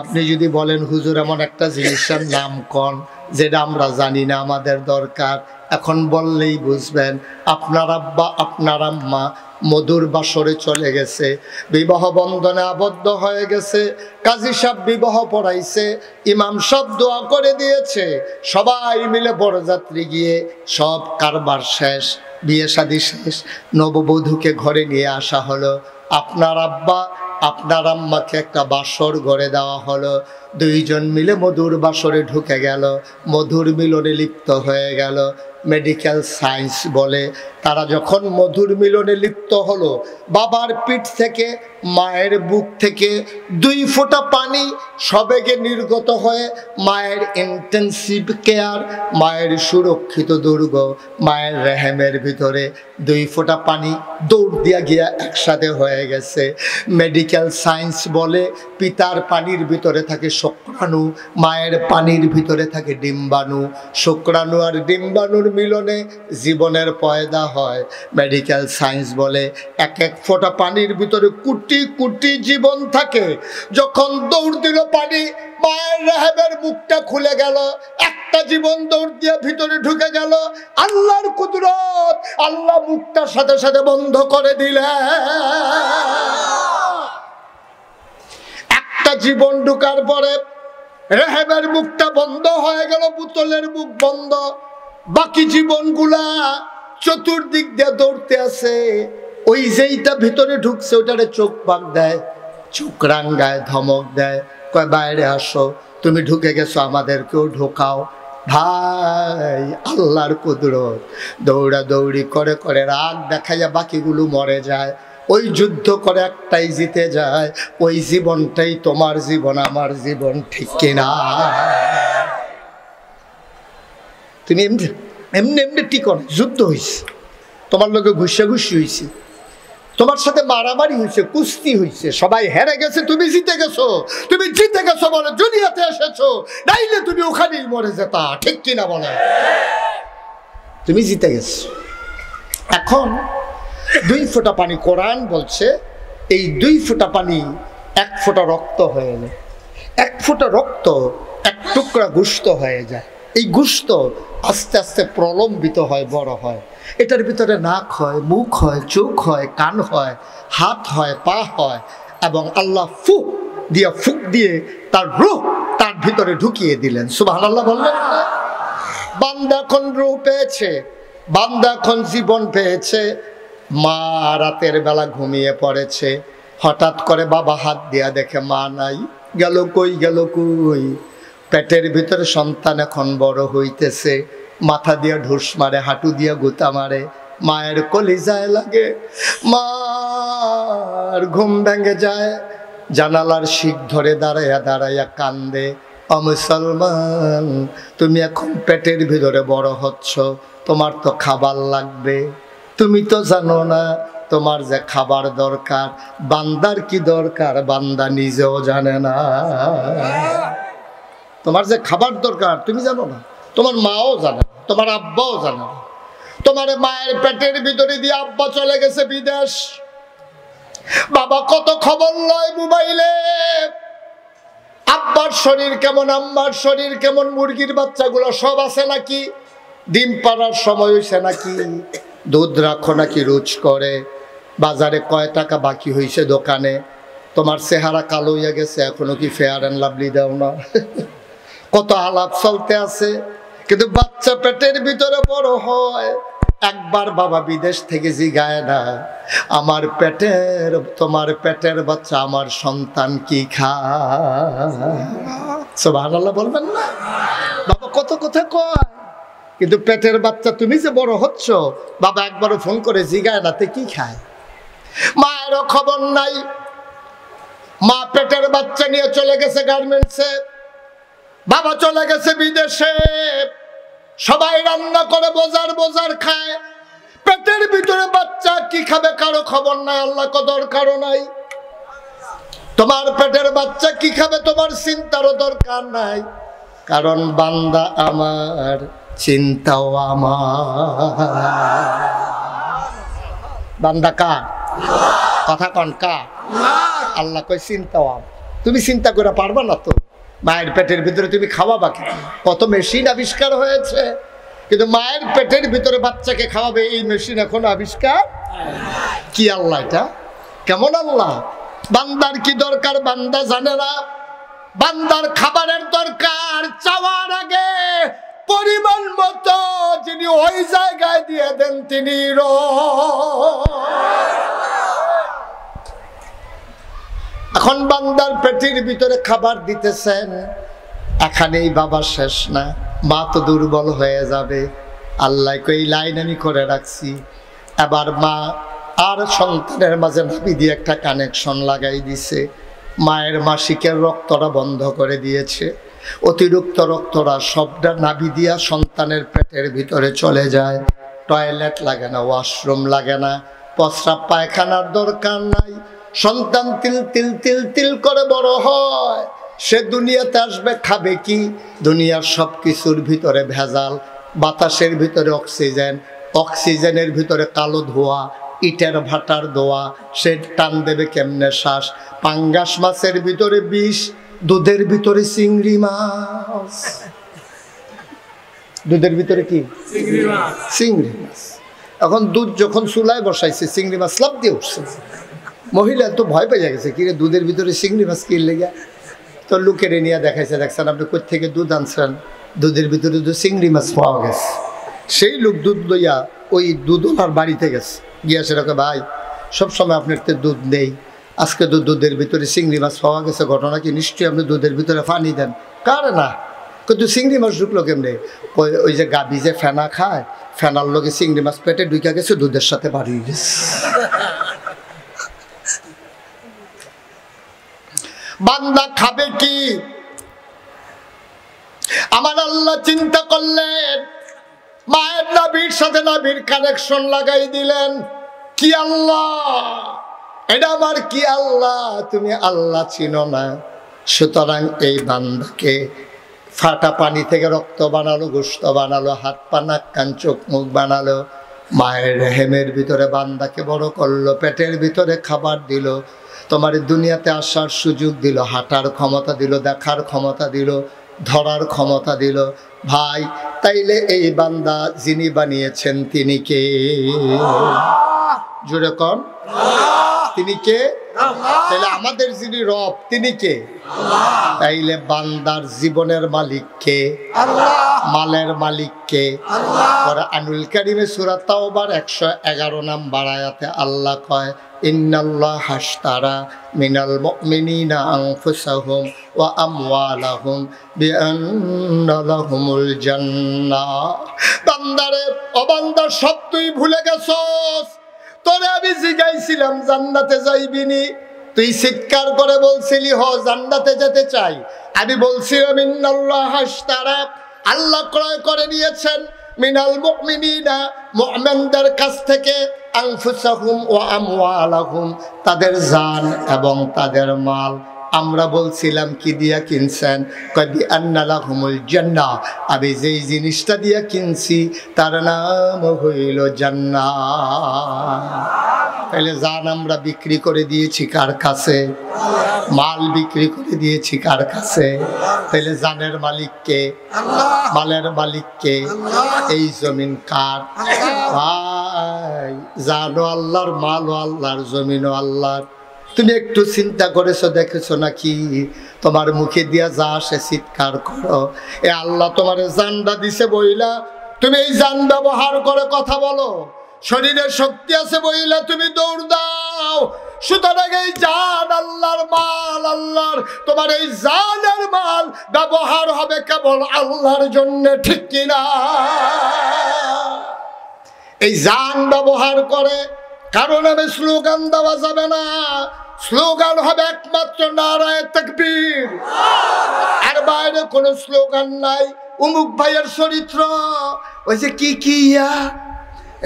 আপনি যদি বলেন হুজুর এমন একটা জিনিসের নাম কোন যেটা আমরা জানি না আমাদের দরকার, এখন বললেই বুঝবেন। আপনার আব্বা আপনার আম্মা মধুর বাসরে চলে গেছে, বিবাহ বন্ধনে আবদ্ধ হয়ে গেছে, কাজী সাহেব বিবাহ পড়াইছে, ইমাম সাহেব দোয়া করে দিয়েছে, সবাই মিলে বরযাত্রী গিয়ে সব কারবার শেষ, বিয়ে শাদী শেষ, নববধূকে ঘরে নিয়ে আসা হলো। আপনার আব্বা আপনার আম্মাকে একটা বাসর ঘরে দেওয়া হলো, দুইজন মিলে মধুর বাসরে ঢুকে গেল, মধুর মিলনে লিপ্ত হয়ে গেল। মেডিকেল সায়েন্স বলে তারা যখন মধুর মিলনে লিপ্ত হলো, বাবার পিঠ থেকে মায়ের বুক থেকে 2 ফোঁটা পানি সবেগে নির্গত হয়ে মায়ের ইন্টেনসিভ কেয়ার, মায়ের সুরক্ষিত দুর্গ, মায়ের রেহেমের ভিতরে 2 ফোঁটা পানি দৌড় দিয়া গিয়া একসাথে হয়ে গেছে। মেডিকেল সায়েন্স বলে পিতার পানির ভিতরে থাকে শুক্রাণু, মায়ের পানির ভিতরে থাকে ডিম্বাণু, শুক্রাণু আর ডিম্বাণুর মিলনে জীবনের পয়দা হয়। মেডিকেল সায়েন্স বলে 1 ফোঁটা পানির ভিতরে কোটি কোটি জীবন থাকে। যখন দৌড় দিল পানি, মায়ের রেহেমের মুখটা খুলে গেল, একটা জীবন দৌড় দিয়ে ভিতরে ঢুকে গেল। আল্লাহর কুদরত, আল্লাহ মুখটার সাথে সাথে বন্ধ করে দিলেন। একটা জীবন ঢুকার পরে রেহেমের মুখটা বন্ধ হয়ে গেল, বোতলের মুখ বন্ধ, বাকি জীবনগুলা চতুর্দিক দিয়ে দৌড়তে আছে। ওই যেইটা ভিতরে ঢুকছে ওইটারে চোখ পাক দেয়, চোখ রাঙ্গায়, ধমক দেয়, কয় বাইরে আসো, তুমি ঢুকে গেছো আমাদেরকেও ঢোকাও। ভাই আল্লাহর কুদরত, দৌড়া দৌড়ি করে করে রাগ দেখাইয়া বাকিগুলো মরে যায়। ওই যুদ্ধ করে একটাই জিতে যায়, ওই জীবনটাই তোমার জীবন আমার জীবন, ঠিক কিনা? তুমি এমনি এমনি এমনি ঠিক না, যুদ্ধ হয়েছে, তোমার লোকে ঘুষাঘুষি হয়েছে, তোমার সাথে মারামারি হয়েছে, কুস্তি হয়েছে, সবাই হেরে গেছে, তুমি জিতে গেছো। তুমি জিতে গেছো বলে দুনিয়াতে এসেছো, নাইলে তুমি ওখানেই মরে যেতা, ঠিক কিনা বলে? তুমি জিতে গেছো। এখন 2 ফোঁটা পানি, কোরআন বলছে এই 2 ফোঁটা পানি 1 ফোঁটা রক্ত হয়ে যায়, 1 ফোঁটা রক্ত 1 টুকরা গোশত হয়ে যায়। এই গোশত আস্তে আস্তে প্রলম্বিত হয়, বড় হয়, এটার ভিতরে নাক হয়, মুখ হয়, চোখ হয়, কান হয়, হাত হয়, পা হয়, এবং আল্লাহ ফুক দিয়ে তার রূহ তার ভিতরে ঢুকিয়ে দিলেন। সুবহানাল্লাহ বললেন না? বান্দা এখন রূহ পেয়েছে, বান্দা এখন জীবন পেয়েছে। মা রাতের বেলা ঘুমিয়ে পড়েছে, হঠাৎ করে বাবা হাত দিয়া দেখে মা নাই, গেল কই, গেল কই? পেটের ভিতরে সন্তান এখন বড় হইতেছে, মাথা দিয়া ঢুস মারে, হাঁটু দিয়া গুতা মারে, মায়ের কলিজায় লাগে, মার ঘুম ভেঙে যায়, জানালার শিক ধরে দাঁড়াইয়া দাঁড়াইয়া কান্দে, ও মুসলমান, তুমি এখন পেটের ভিতরে বড় হচ্ছ, তোমার তো খাবার লাগবে, তুমি তো জানো না তোমার যে খাবার দরকার, বান্দার কি দরকার বান্দা নিজেও জানে না। তোমার যে খাবার দরকার তুমি জানো না, তোমার মাও জানে না, তোমার আব্বাও জানে না। তোমার মায়ের পেটের ভিতরে দিয়ে আব্বা চলে গেছে বিদেশ, বাবা কত খবর লয় মোবাইলে, আব্বার শরীর কেমন, আম্মার শরীর কেমন, মুরগির বাচ্চাগুলো সব আছে নাকি, ডিম পাড়ার সময় হয়েছে নাকি, দুধ রাখো নাকি রোজ করে, বাজারে কয় টাকা বাকি হয়েছে দোকানে, তোমার চেহারা কালো হইয়া গেছে এখনো কি ফেয়ার অ্যান্ড লাভলি দাও না। কত আলাপ চলতে আছে, কিন্তু বাচ্চা পেটের ভিতরে বড় হয়, একবার বাবা বিদেশ থেকে জিগায় না আমার পেটের, তোমার পেটের বাচ্চা আমার সন্তান কি খায়? সুবহানাল্লাহ বলবেন না? বাবা কত কথা কয়, কিন্তু পেটের বাচ্চা তুমি যে বড় হচ্ছ বাবা একবারও ফোন করে জিগায় না তে কি খায়। মায়েরও খবর নাই, মা পেটের বাচ্চা নিয়ে চলে গেছে গার্মেন্টসে, বাবা চলে গেছে বিদেশে, সবাই রান্না করে বোঝার বোঝার খায়, পেটের ভিতরে বাচ্চা কি খাবে কারো খবর নাই, আল্লাহ কদর কারো নাই। তোমার পেটের বাচ্চা কি খাবে তোমার চিন্তারও দরকার নাই, কারণ বান্দা আমার চিন্তাও আমার। বান্দা কার? কথা কন কার? আল্লাহ কই চিন্তাও আমার। তুমি চিন্তা করে পারবা না তো, মায়ের পেটের ভিতরে তুমি খাওয়াবা কি? কত মেশিন আবিষ্কার হয়েছে, কিন্তু মায়ের পেটের ভিতরে বাচ্চাকে খাওয়াবে এই মেশিন এখনো আবিষ্কার কি? আল্লাহ এটা কেমন আল্লাহ? বান্দার কি দরকার বান্দা জানে না, বান্দার খাবারের দরকার চাওয়ার আগে পরিমাণ মতো যিনি ওই জায়গায় দিয়ে দেন তিনি এখন বান্দার পেটের ভিতরে খাবার দিতেছেন, এখানেই বাবা শেষ না, মা তো দুর্বল হয়ে যাবে। আল্লাহ কই লাইন আমি করে রাখছি, এবার মা আর সন্তানের মাঝে নাভি দিয়ে একটা কানেকশন লাগাই দিছে, মায়ের মাসিকের রক্তটা বন্ধ করে দিয়েছে, অতিরিক্ত রক্তটা সবটা নাভি দিয়া সন্তানের পেটের ভিতরে চলে যায়, টয়লেট লাগে না, ওয়াশরুম লাগে না, প্রস্রাব পায়খানার দরকার নাই, সন্তান তিল তিল তিল তিল করে বড় হয়। সে দুনিয়াতে আসবে খাবে কি? দুনিয়ার সব কিছুর ভিতরে ভেজাল, বাতাসের ভিতরে অক্সিজেন, অক্সিজেনের ভিতরে কালো ধোঁয়া, ইটের ভাটার ধোঁয়া, সে টান দেবে কেমনে শ্বাস, পাঙ্গাস মাছের ভিতরে বিষ, দুধের ভিতরে চিংড়ি মাছ, দুধের ভিতরে কি? চিংড়ি মাছ। এখন দুধ যখন চুলায় বসাইছে চিংড়ি মাছ লাফ দিয়ে উঠছে, মহিলা তো ভয় পেয়ে গেছে, কিরে দুধের ভিতরে চিংড়ি মাছ কি লেগে, তো লোকেরে নিয়ে দেখাইছে, দেখছেন আপনি কোথা থেকে দুধ আনছেন, দুধের ভিতরে তো চিংড়ি মাছ পাওয়া গেছে। সেই লোক দুধ লইয়া ওই দুধ ওনার বাড়িতে গেছে, গিয়া সেটাকে ভাই সবসময় আপনার তো দুধ নেই, আজকে তো দুধের ভিতরে চিংড়ি মাছ পাওয়া গেছে, ঘটনা কি? নিশ্চয়ই আপনি দুধের ভিতরে পানি দেন। কার না, কিন্তু চিংড়ি মাছ ঢুকলো কেমনে? ওই যে গাবি যে ফেনা খায়, ফেনার লোকে চিংড়ি মাছ পেটে ঢুকে গেছে, দুধের সাথে বাড়িয়ে গেছে। বান্দা খাবে কি? আমার আল্লাহ চিন্তা করলেন, মায়ের নাভির সাথে নাভির কানেকশন লাগাই দিলেন। কি আল্লাহ এটা? আমার কি আল্লাহ? তুমি আল্লাহ চিনো না, সুতরাং এই বান্দাকে ফাটা পানি থেকে রক্ত বানালো, গোশত বানালো, হাত পা নাক কান চোখ মুখ বানালো, মায়ের রেহেমের ভিতরে বান্দাকে বড় করলো, পেটের ভিতরে খাবার দিল, তোমার দুনিয়াতে আসার সুযোগ দিল, হাঁটার ক্ষমতা দিল, দেখার ক্ষমতা দিল, ধরার ক্ষমতা দিল। ভাই তাইলে এই বান্দা যিনি বানিয়েছেন তিনি কে? জোরে কন, তিনি কে? তাইলে আমাদের যিনি রব তিনি কে? তাইলে বান্দার জীবনের মালিক কে? মালের মালিক কে? আনুল কারিমে সূরা তাওবার 111 নম্বর আয়াতে আল্লাহ কয়, ইন্নাল্লাহ হাশতারা মিনাল মুমিনিনা আনফুসাহুম ওয়া আমওয়ালাহুম বিআন্না লাহুমুল জান্নাহ। বান্দারে, ও বান্দা, সব তুই ভুলে গেছস। তোরে আমি জিজ্ঞাইছিলাম জান্নাতে যাইবিনি, তুই চিৎকার করে বলছিলি হ জান্নাতে যেতে চাই। আমি বলছিলাম ইন্নাল্লাহ হাশতারা, আল্লাহ ক্রয় করে নিয়েছেন মিনাল মুমিনিনা, মুমিনদের কাছ থেকে, আনফুসাহুম ওয়া আমওয়ালাহুম, তাদের জান এবং তাদের মাল। আমরা বলছিলাম কি দিয়া কিনছেন? কবি আন্না লাহুমুল জান্নাহ, আমি যেই জিনিসটা দিয়া কিনছি তার নাম হইল জান্নাত। তাহলে জান আমরা বিক্রি করে দিয়েছি কার কাছে? মাল বিক্রি করে দিয়েছি কার কাছে? তাহলে জানের মালিককে, মালের মালিককে, এই জমিন কার? ভাই জানো আল্লাহর, মালও আল্লাহর, জমিনও আল্লাহর। তুমি একটু চিন্তা করেছো, দেখেছো নাকি? তোমার মুখে দিয়া যা আসে চিৎকার করো। এ আল্লাহ তোমার জানটা দিছে বইলা তুমি এই জান ব্যবহার করে কথা বলো। শরীরে শক্তি আছে বইলা তুমি দৌড় দাও। সুতরাং এই জান আল্লাহর, মাল আল্লাহর। তোমার এই জানের মাল ব্যবহার হবে কেবল আল্লাহর জন্য, ঠিক কিনা? এই জান ব্যবহার করে কারণ আমি স্লোগান দেওয়া যাবে না। স্লোগান হবে একমাত্র নারায়ে তাকবীর, আর বাইরে কোনো স্লোগান নাই। উমুক ভাইয়ের চরিত্র, ওই যে কি কি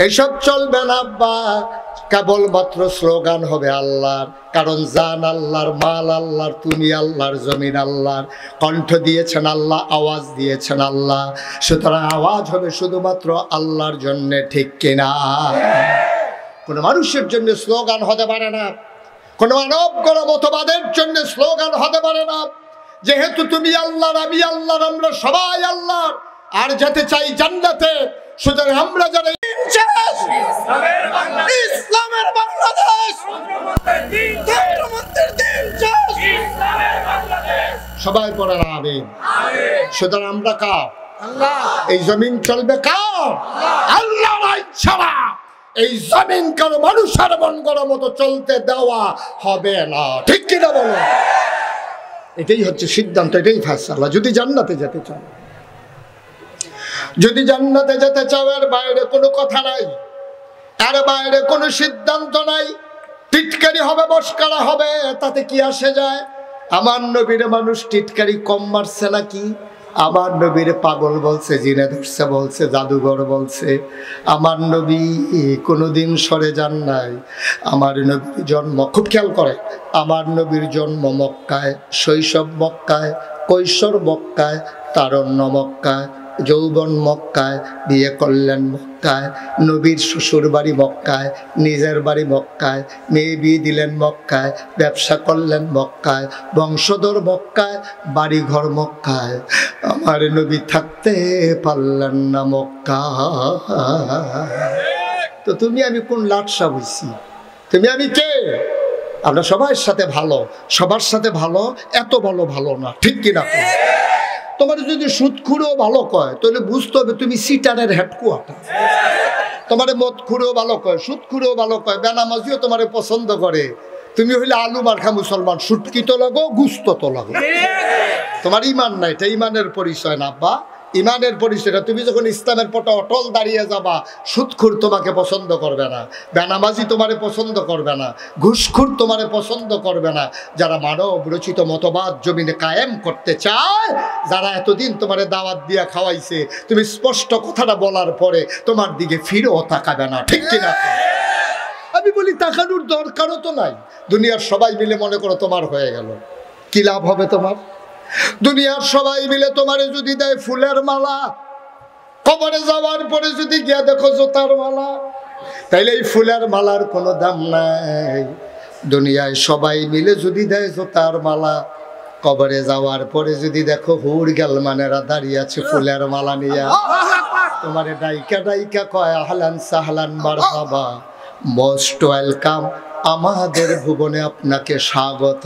এইসব চলবে না আব্বা। কেবলমাত্র স্লোগান হবে আল্লাহর, কারণ জান আল্লাহর, মাল আল্লাহর, তুমি আল্লাহর, জমিন আল্লাহর। কণ্ঠ দিয়েছেন আল্লাহ, আওয়াজ দিয়েছেন আল্লাহ, সুতরাং আওয়াজ হবে শুধুমাত্র আল্লাহর জন্য, ঠিক কিনা? কোনো মানুষের জন্য স্লোগান হতে পারে না, কোনো মানব কোনো মতবাদের জন্য স্লোগান হতে পারে না। যেহেতু তুমি আল্লাহর, আমি আল্লাহর, আমরা সবাই আল্লাহর, আর যেতে চাই জান্নাতে। সুতরাং আমরা যারা ইসলামের বাংলাদেশ, সবাই পড়েন আমিন। সুতরাং আমরা কার? এই জমিন চলবে কার? আল্লাহর আইন ছাড়া এই জমিন কারো মানুষের মন করার মতো চলতে দেওয়া হবে না, ঠিক কিনা বলো? এটাই হচ্ছে সিদ্ধান্ত, এটাই ফায়সালা। যদি জান্নাতে যেতে চাও, যদি জান্নাতে যেতে চাও, এর বাইরে কোনো কথা নাই, এর বাইরে কোনো সিদ্ধান্ত নাই। টিটকারি হবে, বসকারা হবে, তাতে কি আসে যায়? আমার নবীর মানুষ টিটকারি কম মারছে নাকি? আমার নবীর পাগল বলছে, জিনে ধরছে বলছে, জাদুঘর বলছে। আমার নবী কোনোদিন সরে যান নাই। আমার নবীর জন্ম, খুব খেয়াল করে, আমার নবীর জন্ম মক্কায়, শৈশব মক্কায়, কৈশোর মক্কায়, তারুণ্য মক্কায়, যৌবন মক্কায়, বিয়ে করলেন মক্কায়, নবীর শ্বশুর বাড়ি মক্কায়, নিজের বাড়ি মক্কায়, মেয়ে বিয়ে দিলেন মক্কায়, ব্যবসা করলেন মক্কায়, বংশধর মক্কায়, বাড়ি ঘর মক্কায়। আমার নবী থাকতে পারলেন না মক্কায়। তো তুমি আমি কোন লাটসা হইছি? তুমি আমি কে? আমরা সবার সাথে ভালো, সবার সাথে ভালো, এত ভালো ভালো না, ঠিক কিনা? তোমার যদি সুদখুরেও ভালো কয় তাহলে বুঝতে হবে তুমি সিটারের হেডকোয়ার্টার। তোমার মদখুরেও ভালো কয়, সুদখুরেও ভালো কয়, বেনামাজিও তোমারে পছন্দ করে, তুমি হইলে আলু মার্কা মুসলমান, সুটকি তো লাগো, গুস্ত তো লাগো। তোমার ইমান নাই, এটা ইমানের পরিচয় না আব্বা, ইমানের পরিচয়টা। তুমি যখন ইসলামের পটে অটল দাঁড়িয়ে যাবা, সুদখুর তোমাকে পছন্দ করবে না, বেনামাজি তোমারে পছন্দ করবে না, ঘুষখুর তোমারে পছন্দ করবে না। যারা মানব রচিত মতবাদ জমিনে কায়েম করতে চায়, যারা এতদিন তোমারে দাওয়াত দিয়া খাওয়াইছে, তুমি স্পষ্ট কথাটা বলার পরে তোমার দিকে ফিরেও তাকাবে না, ঠিক কিনা? আমি বলি তাকানোর দরকারও তো নাই। দুনিয়ার সবাই মিলে মনে করো তোমার হয়ে গেল, কি লাভ হবে তোমার? দুনিয়ার সবাই মিলে তোমারে যদি দেয় ফুলের মালা, কবরে যাওয়ার পরে যদি গিয়া দেখো জুতার মালা, তাইলে এই ফুলের মালার কোনো দাম নাই। দুনিয়ায় সবাই মিলে যদি দেয় জুতার মালা, কবরে যাওয়ার পরে যদি দেখো হুর গেলমানেরা দাঁড়িয়ে আছে ফুলের মালা নিয়া, তোমারে ডাইকা ডাইকা কয় আহলান সাহলান মারহাবা, মোস্ট ওয়েলকাম, আমাদের ভুবনে আপনাকে স্বাগত।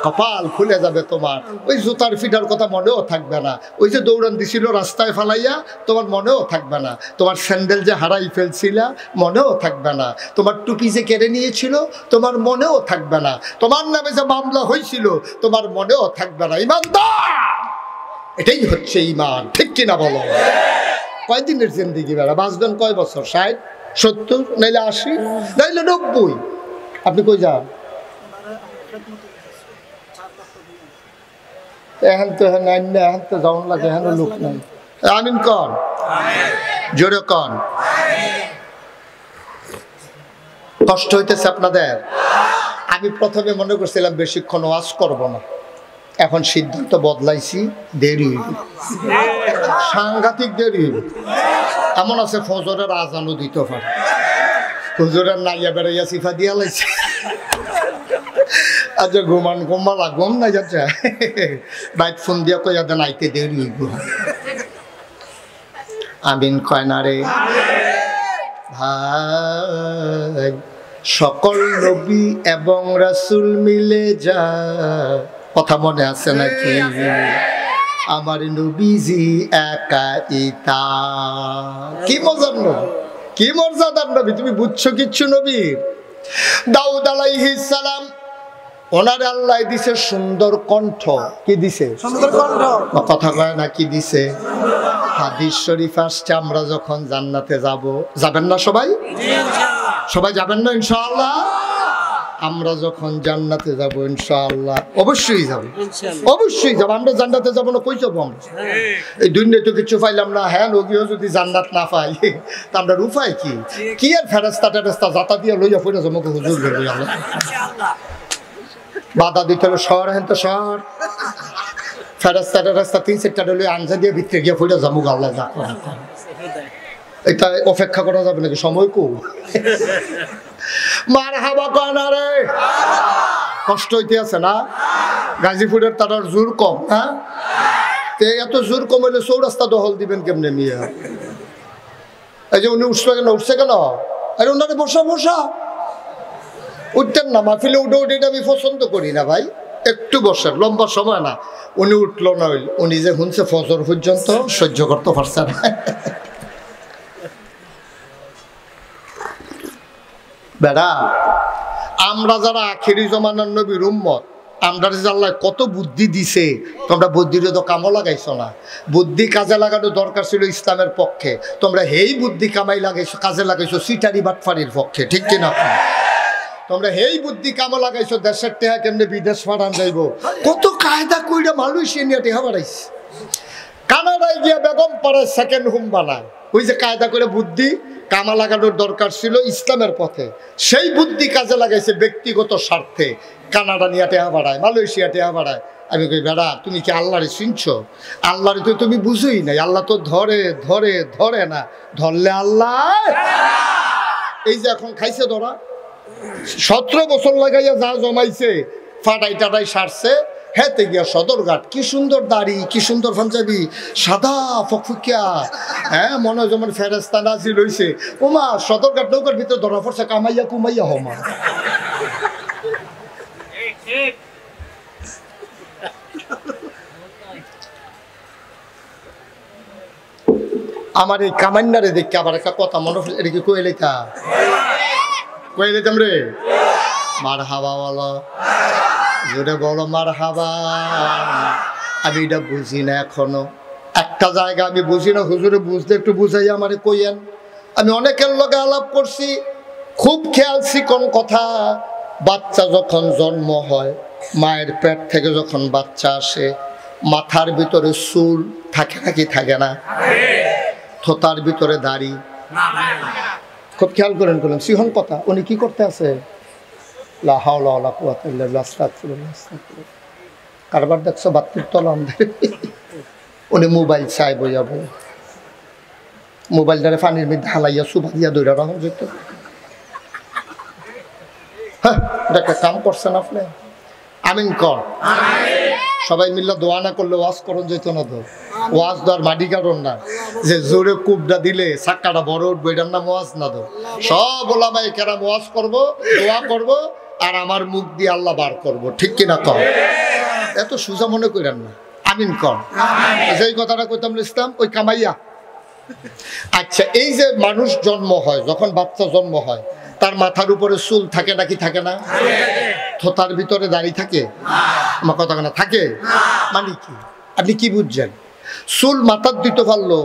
কপাল খুলে যাবে তোমার। ওই জুতার ফিটার কথা মনেও থাকবে না, ওই যে দৌড়ান দিছিল রাস্তায় ফালাইয়া, তোমার মনেও থাকবে না। তোমার স্যান্ডেল যে হারাই ফেলছিলা, মনেও থাকবে না। তোমার টুপি যে কেড়ে নিয়েছিল, তোমার মনেও থাকবে না। তোমার নামে যে মামলা হয়েছিল, তোমার মনেও থাকবে না। ইমানদার, এটাই হচ্ছে ইমান, ঠিক কিনা বলো? কয়দিনের জিন্দিগি বেড়া বাঁচবেন? কয় বছর? 60, 70, নাইলে 80, নাইলে 90। আপনি কই যান? এখন তো এখন তো যাওয়ান লাগে, এখন লোক নাই। আমিন কন, জোরে কন। কষ্ট হইতেছে আপনাদের? আমি প্রথমে মনে করছিলাম বেশিক্ষণ ওয়াজ করব না, এখন সিদ্ধান্ত বদলাইছি, দেরি, সাংঘাতিক দেরি। এমন আছে ফজরের আজানও দিতে পারে, হুজুরের নাইয়া বেড়াইয়া সিফা দিয়া লাইছে। আচ্ছা ঘুমান ঘুমালা ঘুম না যাচ্ছে, বাইক ফোন দিয়া কইয়া দেন আইতে দেরি হইব। আমিন কয় না রে ভাই? সকল নবী এবং রাসূল মিলে যা, কথা মনে আছে নাকি? আমার নবীজি একাইতা। কি মজার নবী, কি মর্যাদার নবী, তুমি বুঝছো কিচ্ছু? নবীর দাউদ আলাইহিস সালাম, ওনারে আল্লাহ দিছে সুন্দর কণ্ঠ। কি দিছে? সুন্দর কণ্ঠ। কথা কয় না কি দিছে? হাদিস শরীফ আসছে আমরা যখন জান্নাতে যাব, যাবেন না সবাই? সবাই যাবেন না ইনশাআল্লাহ? আমরা যখন জান্নাতে যাব ইনশাআল্লাহ, অবশ্যই যাব, অবশ্যই যাব। আমরা জান্নাতে যাব না, কই যাব আমরা? এই দুনিয়ায় তো কিছু পাইলাম না। হ্যাঁ, নবীও যদি জান্নাত না পাই তা আমরা উপায় কি? কি আর ফেরেশতা টেরেস্তা জাতা দিয়ে লইয়া পড়ে যাবো হুজুর লইয়া? বাধা দিতে হবে শহর, হেন তো শহর ফেরেশতা টেরেস্তা 3-4টা লইয়া আনজা দিয়ে ভিতরে গিয়ে পড়ে যাবো। আল্লাহ যা করে এটা অপেক্ষা করা যাবে নাকি? সময় কো মারহাবা কানা রে। কষ্ট হইতে আছে না? গাজীপুরের তার জোর কম। হ্যাঁ, এত জোর কম হইলে চৌরাস্তা দখল দিবেন কেমনে মিয়া? এই যে উনি উঠছে কেন, উঠছে কেন? আরে ওনারে বসা বসা, উঠতেন না মাহফিলে? উঠে উঠে আমি পছন্দ করি না ভাই, একটু বসেন, লম্বা সময় না। উনি উঠলো না, হইল উনি যে শুনছে ফজর পর্যন্ত সহ্য করতে পারছে না। বেড়া, আমরা যারা আখেরি জমানার নবীর উম্মত, আমরা আল্লাহ কত বুদ্ধি দিছে, তোমরা বুদ্ধির তো কামও লাগাইছো না। বুদ্ধি কাজে লাগানো দরকার ছিল ইসলামের পক্ষে, তোমরা হেই বুদ্ধি কামাই লাগাইছো, কাজে লাগাইছো সিটারি বাটফারির পক্ষে, ঠিক কিনা? তোমরা হেই বুদ্ধি কামে লাগাইছো দেশের টেহা কেমনে বিদেশ পাঠান যাইব, কত কায়দা কইরা মালয়েশিয়া নিয়ে টেহা বাড়াইছে। কানাডায় গিয়া বেগম পাড়ায় সেকেন্ড হোম বানায়। ওই যে কায়দা করে বুদ্ধি কামা লাগানোর দরকার ছিল ইসলামের পথে, সেই বুদ্ধি কাজে লাগাইছে ব্যক্তিগত স্বার্থে। কানাডা নিয়ে টেহা বাড়ায়, মালয়েশিয়া টেহা বাড়ায়। আমি কই বেড়া, তুমি কি আল্লাহরে চিনছো? আল্লাহরে তো তুমি বুঝোই নাই। আল্লাহ তো ধরে ধরে ধরে না, ধরলে আল্লাহ। এই যে এখন খাইছে ধরা, 17 বছর লাগাইয়া যা জমাইছে ফাটাই টাটাই সারছে। হেতে গিয়া সদরঘাট, কি সুন্দর দাড়ি, কি সুন্দর পাঞ্জাবি, সাদা ফকফকিয়া। হ্যাঁ, মনে হয় যেমন ফেরেশতা নাজিল হইছে। ওমা, সদরঘাট নৌকার ভিতরে ধরা পড়ছে কামাইয়া কুমাইয়া হমা। আমার এই কামান্নারে দেখে আবার একটা কথা মনে হল, এটা কি কইলেতা কইলেতাম রে? মার হাবা বলো, জোরে বলো মার হাবা। আমি এটা বুঝি না এখনো, একটা জায়গা আমি বুঝি না। হুজুরে বুঝলে একটু বুঝাই আমারে কইয়েন। আমি অনেকের লগে আলাপ করছি, খুব খেয়ালছি কোন কথা। বাচ্চা যখন জন্ম হয়, মায়ের পেট থেকে যখন বাচ্চা আসে, মাথার ভিতরে চুল থাকে নাকি থাকে না? থোতার ভিতরে দাড়ি, খুব খেয়াল করেন। করলেন সিহন কথা, উনি কি করতে আছে? কারবার দেখছো বাত্তির তলা, উনি মোবাইল চাই বইয়া বই, মোবাইলটারে পানির মধ্যে হালাইয়া সুবা দিয়া দৌড়া রাখা যেত। হ্যাঁ, একটা কাম করছেন আপনি। আমিন কর। সবাই মিল্লা দোয়া না করলে ওয়াজ করন যেত না তো। ওয়াজ দেওয়ার মাটি কারণ না যে জোরে কুবটা দিলে চাক্কাটা বড় উঠবো, এটার নাম ওয়াজ না তো। সব ওলামাই কেরাম ওয়াজ করবো, দোয়া করবো, আর আমার মুখ দিয়ে আল্লাহ বার করবো, ঠিক কিনা কর? এত সোজা মনে করেন না। আমিন কর। যেই কথাটা কইতাম ইসলাম ওই কামাইয়া। আচ্ছা, এই যে মানুষ জন্ম হয়, যখন বাচ্চা জন্ম হয়, তার মাথার উপরে চুল থাকে নাকি থাকে না? থোতার ভিতরে দাড়ি থাকে? আমার কথা না থাকে মানে কি? আপনি কি বুঝছেন? চুল মাথার দিতে পারলো,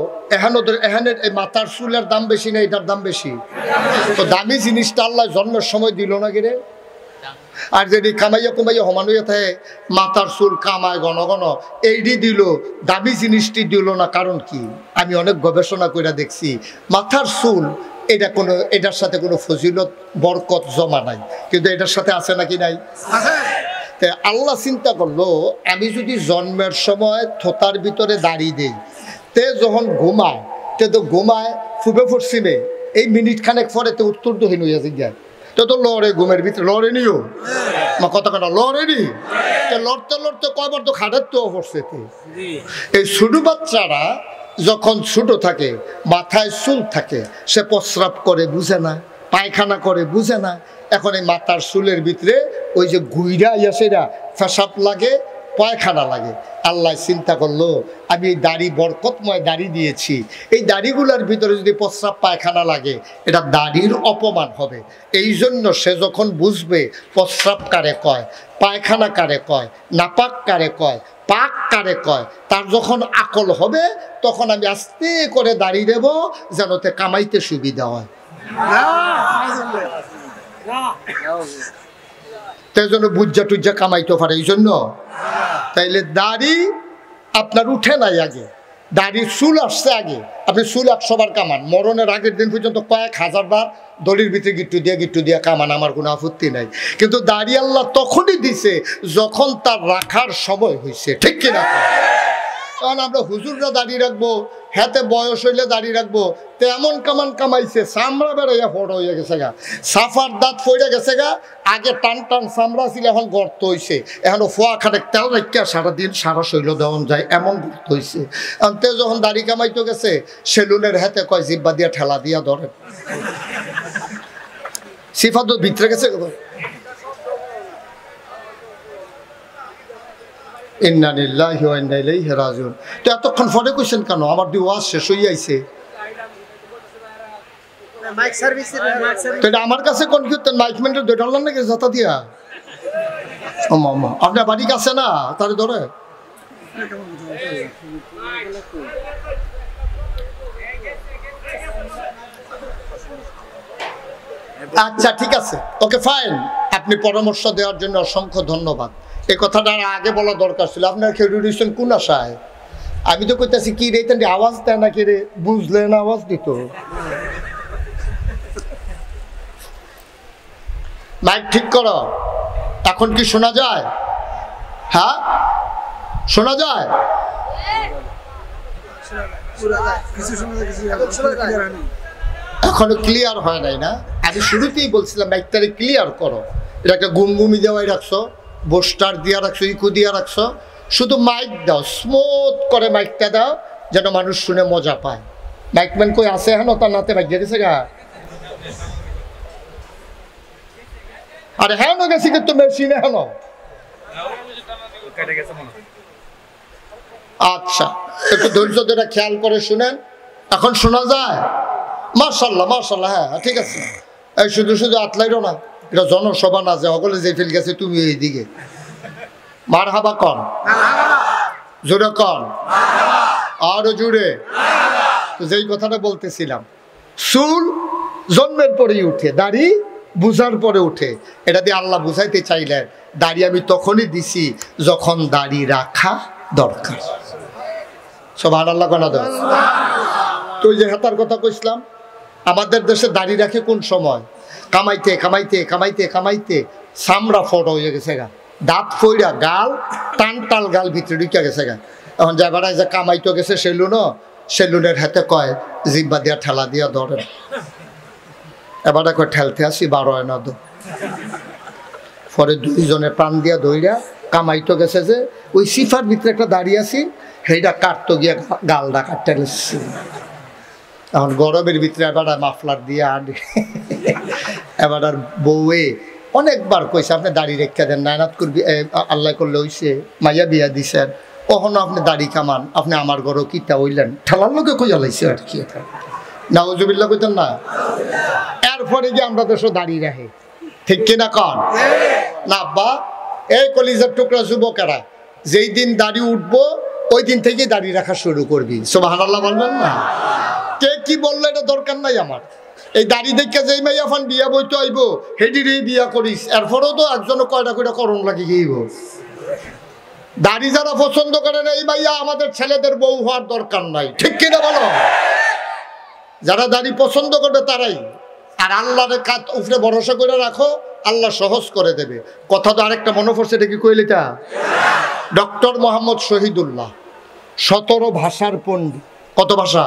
এখানের এই মাথার চুলের দাম বেশি না এটার দাম বেশি? তো দামি জিনিসটা আল্লাহ জন্মের সময় দিল না গেলে? আর যদি কামাইয়া কুমাইয়া সমান হইয়া থাকে মাথার চুল কামায় ঘন ঘন এইটি দিল দামি জিনিসটি দিল না, কারণ কি? আমি অনেক গবেষণা করে দেখছি মাথার চুল এটার সাথে কোনো ফজিলত বরকত জমা নাই, কিন্তু এটার সাথে আছে নাকি নাই? আল্লাহ চিন্তা করলো আমি যদি জন্মের সময় থোতার ভিতরে দাঁড়িয়ে দেই, তে যখন ঘুমায় তে তো ঘুমায় ফুবে পশ্চিমে, এই মিনিট খানেক পরে তো উত্তরহীন হইয়া যায়, তো লড়ে ঘুমের ভিতরে লড়ে নিও কথা কেন লড়ে নি, লড়তে লড়তে কয়বার তো খাটের তো পড়ছে। এই ছোট বাচ্চারা যখন ছোট থাকে মাথায় চুল থাকে, সে প্রস্রাব করে বুঝে না, পায়খানা করে বুঝে না। এখন এই মাথার চুলের ভিতরে ওই যে গুইরা সেটা পেশাব লাগে, পায়খানা লাগে। আল্লাহ চিন্তা করলো আমি এই দাড়ি বরকতময় দাড়ি দিয়েছি, এই দাড়িগুলোর ভিতরে যদি প্রস্রাব পায়খানা লাগে এটা দাড়ির অপমান হবে। এই জন্য সে যখন বুঝবে প্রস্রাব কারে কয়, পায়খানা কারে কয়, নাপাক কারে কয়, পাক কারে কয়, তার যখন আকল হবে তখন আমি আস্তে করে দাঁড়িয়ে দেব যেন তে কামাইতে সুবিধা হয়। তাই জন্য বুজ্জা টুজ্জা কামাইতে পারে। এই জন্য তাইলে দাড়ি আপনার উঠে নাই আগে, দাড়ির চুল আসছে আগে। আপনি চুল 100 বার কামান, মরণের আগের দিন পর্যন্ত কয়েক হাজার বার দড়ির ভিতরে গিট্টু দিয়া কামান, আমার কোনো আপত্তি নাই। কিন্তু দাড়ি আল্লাহ তখনই দিছে যখন তার রাখার সময় হয়েছে, ঠিক কিনা? কারণ আমরা হুজুররা দাঁড়িয়ে রাখবো, হাতে বয়স হইলে দাঁড়িয়ে রাখবো, তো এমন কামান কামাইছে চামড়া বেড়াইয়া ফটো হয়ে গেছে গা, সাফার দাঁত ফইরা গেছে গা। আগে টান টান চামড়া ছিল, এখন গর্ত হয়েছে, এখনো ফোয়া খাটেক তেল রাখা সারাদিন সারা শৈল দেওয়ান যায় এমন গর্ত হয়েছে। তে যখন দাড়ি কামাইতে গেছে সেলুনের হাতে কয় জিব্বা দিয়া ঠেলা দিয়া ধরে, সিফাত ভিতরে গেছে। ইন্না লিল্লাহি ওয়া ইন্না ইলাইহি রাজিউন। তো এতক্ষণ পরে কইছেন কেন? আমার দি ওয়াজ শেষ হয়ে আইছে। তো এটা আমার কাছে কোন কি মাইকমেন্টের দুইটা হল নাকি যাতা দিয়া? ও মামা আপনার বাড়ি কাছে না, তারে ধরে আচ্ছা ঠিক আছে, ওকে ফাইন। আপনি পরামর্শ দেওয়ার জন্য অসংখ্য ধন্যবাদ। এই কথাটা আগে বলা দরকার ছিল। আপনার খেয়ে রয়েছেন কোন আশায়? আমি তো কইতাছি কি রে, আওয়াজ দেয় না, কে রে বুঝলেন আওয়াজ দিত। মাইক ঠিক করো, এখন কি শোনা যায়? হ্যাঁ শোনা যায়? এখনো ক্লিয়ার হয় নাই না? আমি শুরুতেই বলছিলাম মাইকটারে ক্লিয়ার করো। এটা একটা গুমগুমি দেওয়াই রাখছো, বোস্টার দিয়া রাখছো, ইকু দিয়া রাখছো। শুধু মাইক দাও, স্মুথ করে মাইকটা দাও যেন মানুষ শুনে মজা পায়। মাইকম্যান কই আছে? হেন তার নাতে মাইক গেছে গা। আরে হ্যাঁ না গেছি কিন্তু মেশিনে হেন। আচ্ছা একটু ধৈর্য ধরে খেয়াল করে শুনেন। এখন শোনা যায়? মার্শাল্লাহ মার্শাল্লাহ, হ্যাঁ ঠিক আছে। এই শুধু শুধু আতলাইরো না, এটা জনসভা না যে সকলে যে ফিল গেছে তুমি এইদিকে মার হাবা কন, জোরে কন, আরো জুড়ে। তো যেই কথাটা বলতেছিলাম, চুল জন্মের পরেই উঠে, দাড়ি বুঝার পরে উঠে। এটা দিয়ে আল্লাহ বুঝাইতে চাইলেন দাড়ি আমি তখনই দিছি যখন দাড়ি রাখা দরকার। সুবহানাল্লাহ কোন দরকার? তো ওই যে হাতার কথা কইছিলাম, আমাদের দেশে দাড়ি রাখে কোন সময়? কামাইতে কামাইতে কামাইতে কামাইতে চামড়া ফটো হয়ে গেছে গা, দাঁত ফইরা গাল টান টাল গাল ভিতরে ঢুকে গেছে গা। এখন যা বেড়ায় যে কামাইতে গেছে সেলুনও, সেলুনের হাতে কয় জিব্বা দিয়া ঠেলা দিয়া ধরে, এবার কয় ঠেলতে আসি 12 আনা দো। পরে দুইজনে প্রাণ দিয়া দইরা কামাইতে গেছে যে ওই সিফার ভিতরে একটা দাঁড়িয়ে আছি, সেইটা কাটতো গিয়া গালটা কাটতে গেছে। এখন গরমের ভিতরে এবার মাফলার দিয়ে আনি, এবার আর বউয়ে অনেকবার কইছে আপনি দাড়ি রেখা দেন, নায়নাত করবি আল্লাহ করলে হইছে, মাইয়া বিয়া দিছেন, কখনো আপনি দাড়ি কামান, আপনি আমার ঘরও কিটা হইলেন, ঠেলার লোকে কইয়া লাইছে আর কি। নাউজুবিল্লাহ কইতেন না? এরপরে গিয়ে আমরা দেশও দাড়ি রাখে, ঠিক কিনা কন? না আব্বা, এই কলিজার টুকরা যুবকেরা যেই দিন দাড়ি উঠবো ওই দিন থেকেই দাড়ি রাখা শুরু করবি। সুবহানাল্লাহ বলবেন না? কে কি বললো এটা দরকার নাই আমার, এই দাড়ি দেখে যেই মাইয়া ফান বিয়া বইতে আইব হেডিরে বিয়া করিস, এরপরেও তো একজনে কয়টা কয়টা করণ লাগি গিয়েব। দাড়ি যারা পছন্দ করে না এই মাইয়া আমাদের ছেলেদের বউ হওয়ার দরকার নাই, ঠিক কিনা বলো? যারা দাড়ি পছন্দ করবে তারাই। আর আল্লাহর কাজ উপরে ভরসা করে রাখো, আল্লাহ সহজ করে দেবে। কথা তো আরেকটা মনে পড়ছে, এটা কি কইলিটা? ডক্টর মোহাম্মদ শহীদুল্লাহ 17 ভাষার পণ্ডিত। কত ভাষা?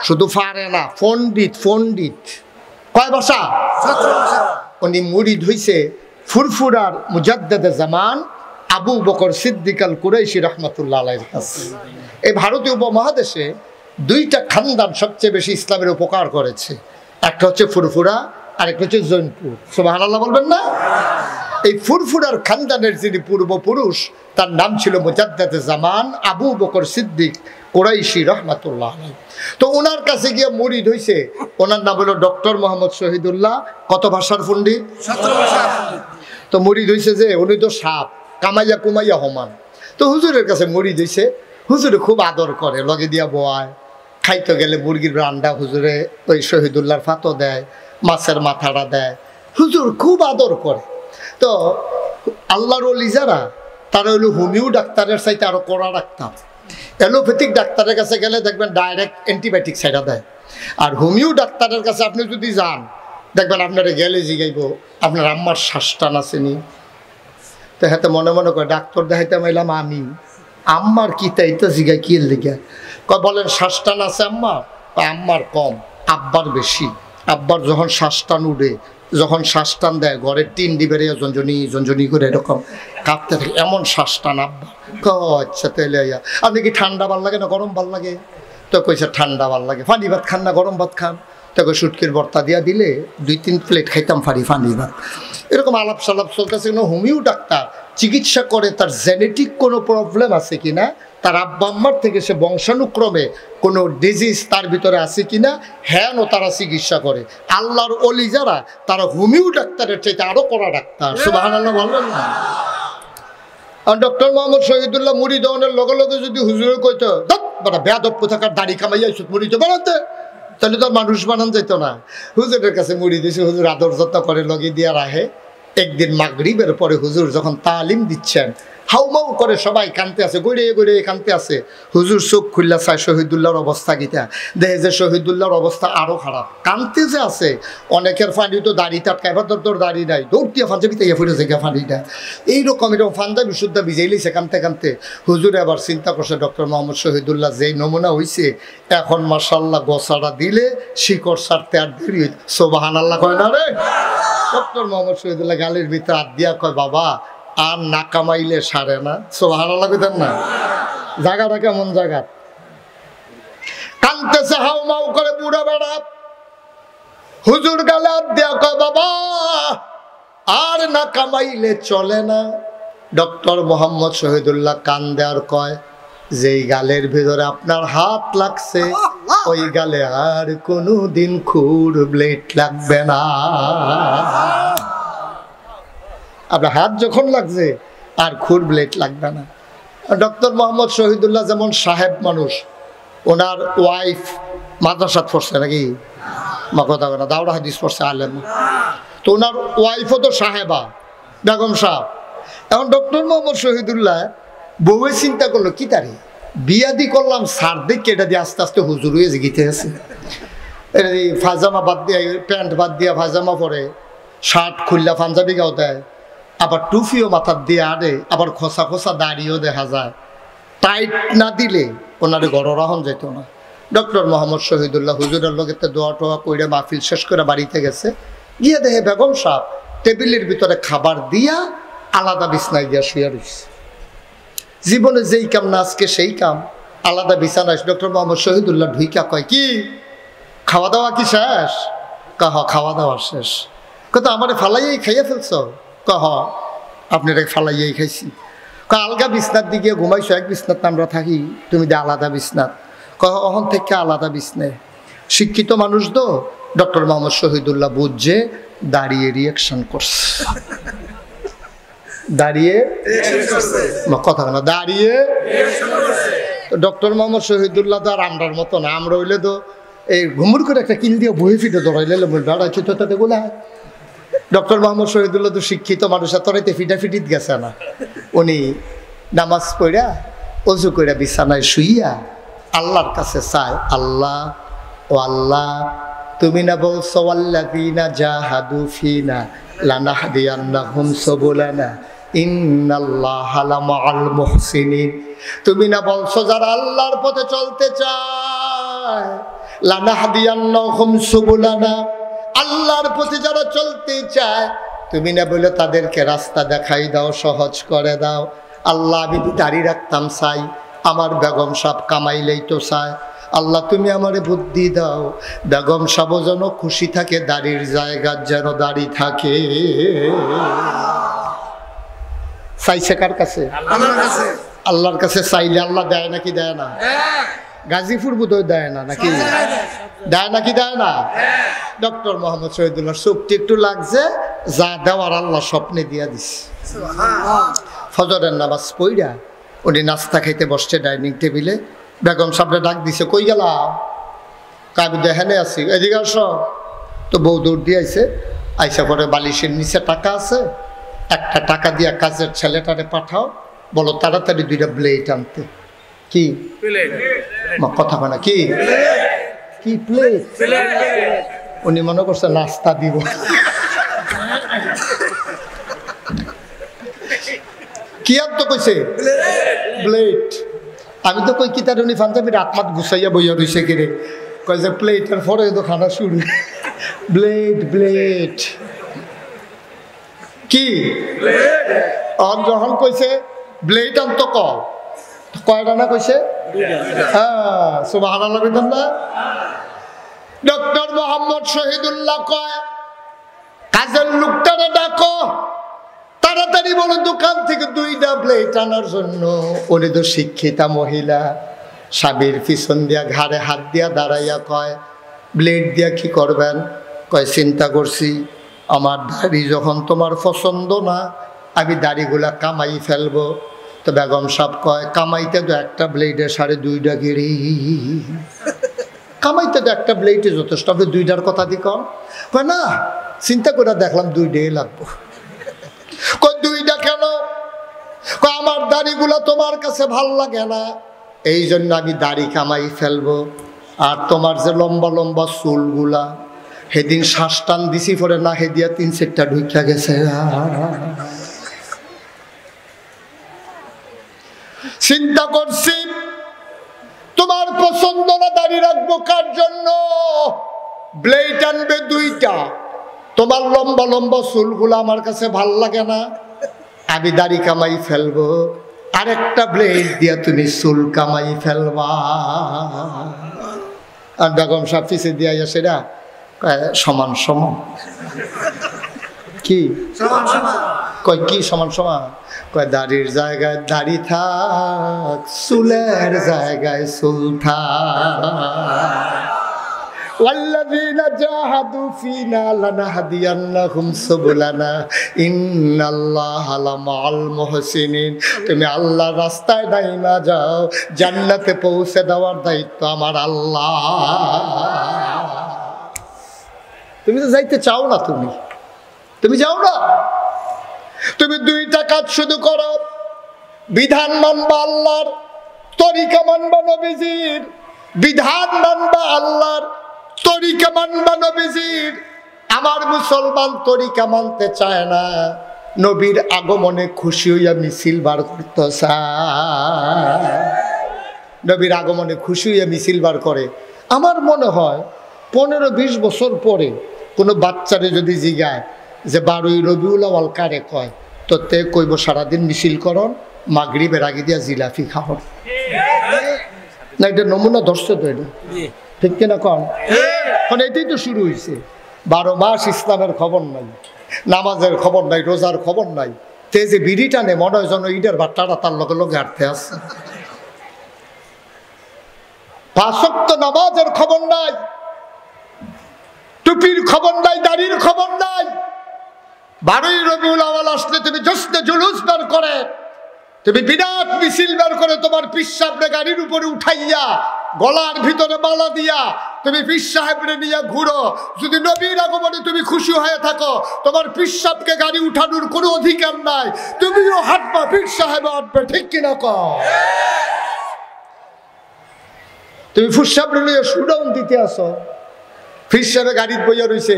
শুধু পারে না, পণ্ডিত। পণ্ডিত কয় ভাষা? 17 ভাষা। উনি মুরিদ হইছে ফুরফুরার মুজাদ্দেদে জামান আবু বকর সিদ্দিক আল কুরাইশি রহমাতুল্লাহ আলাইহির কাছে। এই ভারতীয় উপমহাদেশে 2টা খানদান সবচেয়ে বেশি ইসলামের উপকার করেছে, একটা হচ্ছে ফুরফুরা আর একটা হচ্ছে জৈনপুর। সুবহানাল্লাহ বলবেন না? এই ফুরফুরার খানদানের যিনি পূর্বপুরুষ তার নাম ছিল মুজাদ্দেদে জামান আবু বকর সিদ্দিক কুরাইশি রহমাতুল্লাহ আলাইহি। তো ওনার কাছে গিয়ে মুরিদ হইছে, ওনার নাম হলো ডক্টর মোহাম্মদ শহীদুল্লাহ। কত ভাষার পণ্ডিত? 17 ভাষা। তো মুরিদ হইছে যে উনি তো সাপ কামাইয়া কুমাইয়া হমান। তো হুজুরের কাছে মুরিদ হইছে, হুজুরে খুব আদর করে, লগে দিয়া বোয়ায়, খাইতে গেলে মুরগির রান্না হুজুরে ওই শহীদুল্লাহর ফাতো দেয়, মাছের মাথাটা দেয়, হুজুর খুব আদর করে। তো আল্লাহর ওলি যারা তারা হলো হোমিও ডাক্তারের চাইতে আরো কড়া ডাক্তার। অ্যালোপ্যাথিক ডাক্তারের কাছে গেলে দেখবেন ডাইরেক্ট অ্যান্টিবায়োটিক সাইডা দেয়, আর হোমিও ডাক্তারের কাছে আপনি যদি যান দেখবেন আপনারা গেলে জিগাইব আপনার আম্মার শ্বাসটান আসেনি। তো হাতে মনে মনে করে ডাক্তার দেখাইতে মাইলাম আমি, আম্মার কি তাই তো জিগাই কি লিখে বলেন শ্বাসটান আছে আম্মার? আম্মার কম, আব্বার বেশি। আব্বার যখন শ্বাসটান উঠে, যখন শ্বাসটান দেয় ঘরের টিন ডিবেরে জঞ্জনি জঞ্জনি করে এরকম কাঁপতে থাকে, এমন শ্বাসটান আব্বা। আচ্ছা তাইলে আপনি কি ঠান্ডা ভাল লাগে না গরম ভাল লাগে? তো কইছে ঠান্ডা ভাল লাগে। পানি ভাত খান না গরম ভাত খান? তোকে সুটকির ভর্তা দিয়া দিলে 2-3 প্লেট খাইতাম পানি ভাত। এরকম আলাপ সালাপ চলতেছে। হোমিও ডাক্তার চিকিৎসা করে তার জেনেটিক কোনো প্রবলেম আছে কিনা, তার আব্বা আম্মার থেকে সে বংশানুক্রমে কোনো ডিজিজ তার ভিতরে আছে কিনা, হ্যাঁ তারা চিকিৎসা করে। আল্লাহর ওলি যারা তারা হোমিও ডাক্তারের চাইতে আরো কড়া ডাক্তার। সুবহানাল্লাহ বলবেন না? আর ডক্টর মোহাম্মদ শহীদুল্লাহ মুড়ি দেওয়ানের লগে লগে যদি হুজুরে কইতো বড় বেয়াদব কোথাকার দাড়ি কামাইয়া মুড়ি তো বানাতে, তাহলে তো মানুষ বানান যেত না। হুজুরের কাছে মুড়ি দিয়েছে, হুজুর আদর যত্ন করে লগে দিয়া রাখে। একদিন মাগরিবের পরে হুজুর যখন তালিম দিচ্ছেন, হাউমাউ করে সবাই কানতে আছে, গড়িয়ে গড়িয়ে কানতে আছে। হুজুর চোখ খুললা চায় শহীদুল্লাহর অবস্থা গীতা, দেখে যে শহীদুল্লাহর অবস্থা আরো খারাপ, কানতে যে আছে। অনেকের ফানি তো দাড়ি টাটকা, এবার তোর দাড়ি নাই, দৌড় দিয়ে পাঞ্জাবিতে ফুটেছে গা ফানিটা, এইরকম এরকম পাঞ্জাবি শুদ্ধা ভিজাইলিছে কানতে কানতে। হুজুরে আবার চিন্তা করছে ডক্টর মোহাম্মদ শহীদুল্লাহ যেই নমুনা হয়েছে, এখন মাশাআল্লাহ গোসাটা দিলে শিকড় সারতে আর দেরি হইতে। সুবহানাল্লাহ কয় না রে? ডক্টর মোহাম্মদ শহীদুল্লাহ গালের ভিতরে হাত দিয়া কয় বাবা আর না কামাইলে সারে না। সুবহানাল্লাহ কইতেন না? জায়গাটা কেমন জায়গা? কানতেছে হাউ মাউ করে বুড়া বেড়া। হুজুর গালে হাত দিয়া কয় বাবা আর না কামাইলে চলে না। ডক্টর মোহাম্মদ শহীদুল্লাহ কান দেওয়ার কয় যেই গালের ভিতরে আপনার হাত লাগছে ওই গালে আর কোনো দিন খুর ব্লেড লাগবে না। আপনার হাত যখন লাগছে আর খুর ব্লেড লাগবে না। ডক্টর মোহাম্মদ শহীদুল্লাহ যেমন সাহেব মানুষ, ওনার ওয়াইফ মাদ্রাসাত পড়ছে নাকি? মা কথা না, দাওরা হাদিস পড়ছে আলেম। তো ওনার ওয়াইফও তো সাহেবা, বেগম সাহেব। এখন ডক্টর মোহাম্মদ শহীদুল্লাহ বউয়ে চিন্তা করলো কি তারে বিয়াদি করলাম সার দেখে এটা দিয়ে আস্তে আস্তে হুজুর হয়ে জিগিতে আছে। এটা দিয়ে ফাজামা বাদ দিয়ে, প্যান্ট বাদ দিয়া ফাজামা পরে, শার্ট খুললা পাঞ্জাবি গাও দেয়, আবার টুফিও মাথার দিয়ে আড়ে, আবার খোসা খোসা দাড়িও দেখা যায়। টাইট না দিলে ওনারে গড়রাহন যেত না। ডক্টর মোহাম্মদ শহীদুল্লাহ হুজুরের লোকেতে দোয়া টোয়া কইরে মাহফিল শেষ করে বাড়িতে গেছে, গিয়ে দেখে বেগম সাহেব টেবিলের ভিতরে খাবার দিয়া আলাদা বিছনায় গিয়া শুয়ে রয়েছে। জীবনে যেই কাম না আজকে সেই কাম, আলাদা বিছানায়। ডক্টর মোহাম্মদ শহীদুল্লাহ ঢুইকা কয় কি খাওয়া দাওয়া কি শেষ? কহ খাওয়া দাওয়া শেষ। কত আমার ফালাইয়াই খাইয়া ফেলছ? কহ আপনার ফালাইয়াই খাইছি। আলগা বিছনার দিকে ঘুমাইছো, এক বিছনাত আমরা থাকি, তুমি দে আলাদা বিছনাত। কহ অহন থেকে আলাদা বিছনে। শিক্ষিত মানুষ তো ডক্টর মোহাম্মদ শহীদুল্লাহ বুঝছে, দাঁড়িয়ে রিয়াকশন করছে। দাঁড়িয়ে কথা না, দাঁড়িয়ে। ডক্টর মোহাম্মদ শহীদুল্লাহ তো আর আমরার মতো না। আমরা হইলে তো এই ঘুমুর করে একটা কিল দিয়ে বই ফিটে ধরাইলে বেড়াচ্ছি তো তাতে গোলা। ডক্টর মোহাম্মদ শহীদুল্লাহ তো শিক্ষিত মানুষ, তোরাইতে ফিটাফিটিত গেছে না। উনি নামাজ পড়া অজু করে বিছানায় শুইয়া আল্লাহর কাছে চায়, আল্লাহ ও আল্লাহ, তুমি না বলছো আল্লাযীনা জাহাদু ফিনা লানাহদিয়ান্নাহুম সুবুলানা ইন্নাল্লাহা লামাআল মুহসিনিন। তুমি না বলছো যারা আল্লাহর পথে চলতে চায় লানাহদিয়ান্নাহুম সুবুলানা, আল্লাহর পথে যারা চলতে চায় তুমি না বলে তাদেরকে রাস্তা দেখাই দাও, সহজ করে দাও। আল্লাহ আমি দাড়ি রাখতাম চাই, আমার বেগম সাহেব কামাইলেই তো চায়, আল্লাহ তুমি আমারে বুদ্ধি দাও, বেগম সাহেব যেন খুশি থাকে, দাড়ির জায়গার যেন দাড়ি থাকে। চাইছে কার কাছে? আল্লাহর কাছে চাইলে আল্লাহ দেয় নাকি দেয় না? গাজীপুর বোধহয় দেয় না নাকি? দেয় নাকি দেয় না? ডক্টর মোহাম্মদ শহীদুল্লাহ চোখটি একটু লাগছে, যা দেওয়ার আল্লাহ স্বপ্নে দিয়া দিছে। ফজরের নামাজ পইরা উনি নাস্তা খাইতে বসছে ডাইনিং টেবিলে, বেগম সাহেবরা ডাক দিছে, কই গেলা? কাবি দেখানে আছি, এদিকে আসো। তো বউ দৌড় দিয়ে আইছে, আইসা পরে বালিশের নিচে টাকা আছে, একটা টাকা দিয়া কাজের ছেলেটারে পাঠাও, বলো তাড়াতাড়ি 2টা ব্লেড আনতে। কি কথা কয় না? কি কি প্লেট? উনি মনে করছে নাস্তা দিব। কি আর তো কইছে প্লেট। আমি তো কই কি তার উনি পাঞ্জাবির আত্মাত গুছাইয়া বইয়া রইছে কিরে, কয় যে প্লেটের পরে তো খানা শুরু। ব্লেড ব্লেড কি যখন কইছে ব্লেড আনত কয়টা না কইছে? হ্যাঁ, সুবহানাল্লাহ বলেন না? ডক্টর মোহাম্মদ শহীদুল্লাহ কয় কাজের লোকটারে ডাকো, তাড়াতাড়ি বলো দোকান থেকে 2টা ব্লেড আনার জন্য। উনি তো শিক্ষিতা মহিলা, স্বামীর পিছন দিয়া ঘাড়ে হাত দিয়া দাঁড়াইয়া কয়, ব্লেড দিয়া কি করবেন? কয় চিন্তা করছি, আমার দাড়ি যখন তোমার পছন্দ না, আমি দাড়িগুলা কামাই ফেলবো। তো বেগম সাহেব কয় কামাইতে তো একটা ব্লেডে 2.5 গিরি, কামাইতে তো একটা ব্লেডে যথেষ্ট, আপনি 2টার কথা দি কম। কয় না, চিন্তা করে দেখলাম 2টাই লাগবো। কয় 2টা কেন? কয় আমার দাড়িগুলা তোমার কাছে ভাল লাগে না, এই জন্য আমি দাড়ি কামাই ফেলবো। আর তোমার যে লম্বা লম্বা চুলগুলা, সেদিন শ্বাস টান দিছি পরে না, হেদিয়া 3-4টা ঢুকিয়া গেছে। চিন্তা করছি তোমার পছন্দ না, দাড়ি রাখবো কার জন্য? ব্লেড আনবে 2টা, তোমার লম্বা লম্বা চুলগুলো আমার কাছে ভাল লাগে না, আমি দাড়ি কামাই ফেলবো, আরেকটা ব্লেড দিয়া তুমি চুল কামাই ফেলবা। আর বেগম সাহেব পিছে দিয়া সেটা সমান সমান। কি কয় কি সমান সমান? কয় দাড়ির জায়গায় দাড়ি থাক, চুলের জায়গায় চুল থাক। ওয়াল্লাযীনা জাহাদু ফীনা লানাহদিয়ান্নাহুম সুবুলানা ইন্নাল্লাহা লামাআল মুহসিনিন। তুমি আল্লাহর রাস্তায় দাইমা যাও, জান্নাতে পৌঁছে দেওয়ার দায়িত্ব আমার আল্লাহ। তুমি তো যাইতে চাও না, তুমি যাও না, তুমি 2টা কাজ শুধু করো, বিধান মানবা আল্লাহর, তরিকা মানবা নবীজির। বিধান মানবা আল্লাহর, তরিকা মানবা নবীজির। আমার মুসলমান তরিকা মানতে চায় না, নবীর আগমনে খুশি হইয়া মিছিল বার করতে চায়। নবীর আগমনে খুশি হইয়া মিছিল বার করে। আমার মনে হয় 15-20 বছর পরে কোনো বাচ্চারে যদি জিগায় যে 12ই রবিউল আউয়াল কারে কয়, তো তে কইব সারাদিন মিছিল করন, মাগরিবের আগে দিয়া জিলাপি খাওয়ান। না, এটা নমুনা ধরছে তো, এটা ঠিক কিনা কন? কারণ এটাই তো শুরু হয়েছে। 12 মাস ইসলামের খবর নাই, নামাজের খবর নাই, রোজার খবর নাই, তে যে বিড়ি টানে মনে হয় যেন ঈদের বাট্টাটা তার লগে লগে হাঁটতে আসছে। 5 ওয়াক্ত নামাজের খবর নাই, টুপির খবর নাই, দাড়ির খবর নাই। 12ই রবিউল আউয়াল আসলে তুমি জশ্নে জুলুস বের করে, তুমি বিরাট মিছিল বের করে, তোমার পিসাবরে গাড়ির উপরে উঠাইয়া, গলার ভিতরে মালা দিয়া, তুমি পীর সাহেবরে নিয়ে ঘুরো, যদি নবীর আগমনে তুমি খুশি হয়ে থাকো, তোমার পীর সাহেবকে গাড়ি উঠানোর কোনো অধিকার নাই, তুমিও হাঁটবা, পীর সাহেব হাঁটবে, ঠিক কিনা কও? তুমি পীর সাহেবরে নিয়ে সুডাউন দিতে আসো, পীর সাহেব গাড়িতে বইয়া রয়েছে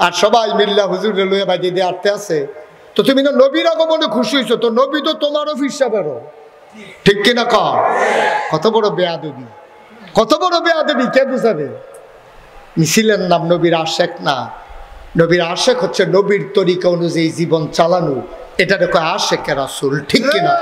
আর সবাই মিল্লা হুজুরে লইয়া বাজিয়ে দিয়ে আটতে আছে, তো তুমি না নবীর আগমনে খুশি হয়েছো, তো নবী তো তোমারও পীর সাহেবেরও, ঠিক কিনা কও? কত বড় বেয়াদবি, কত বড় বেয়াদবি, কে বুঝাবে? মিছিলের নাম নবীর আশেক না, নবীর আশেক হচ্ছে নবীর তরিকা অনুযায়ী জীবন চালানো, এটা দেখো আশেকে রাসূল, ঠিক কিনা?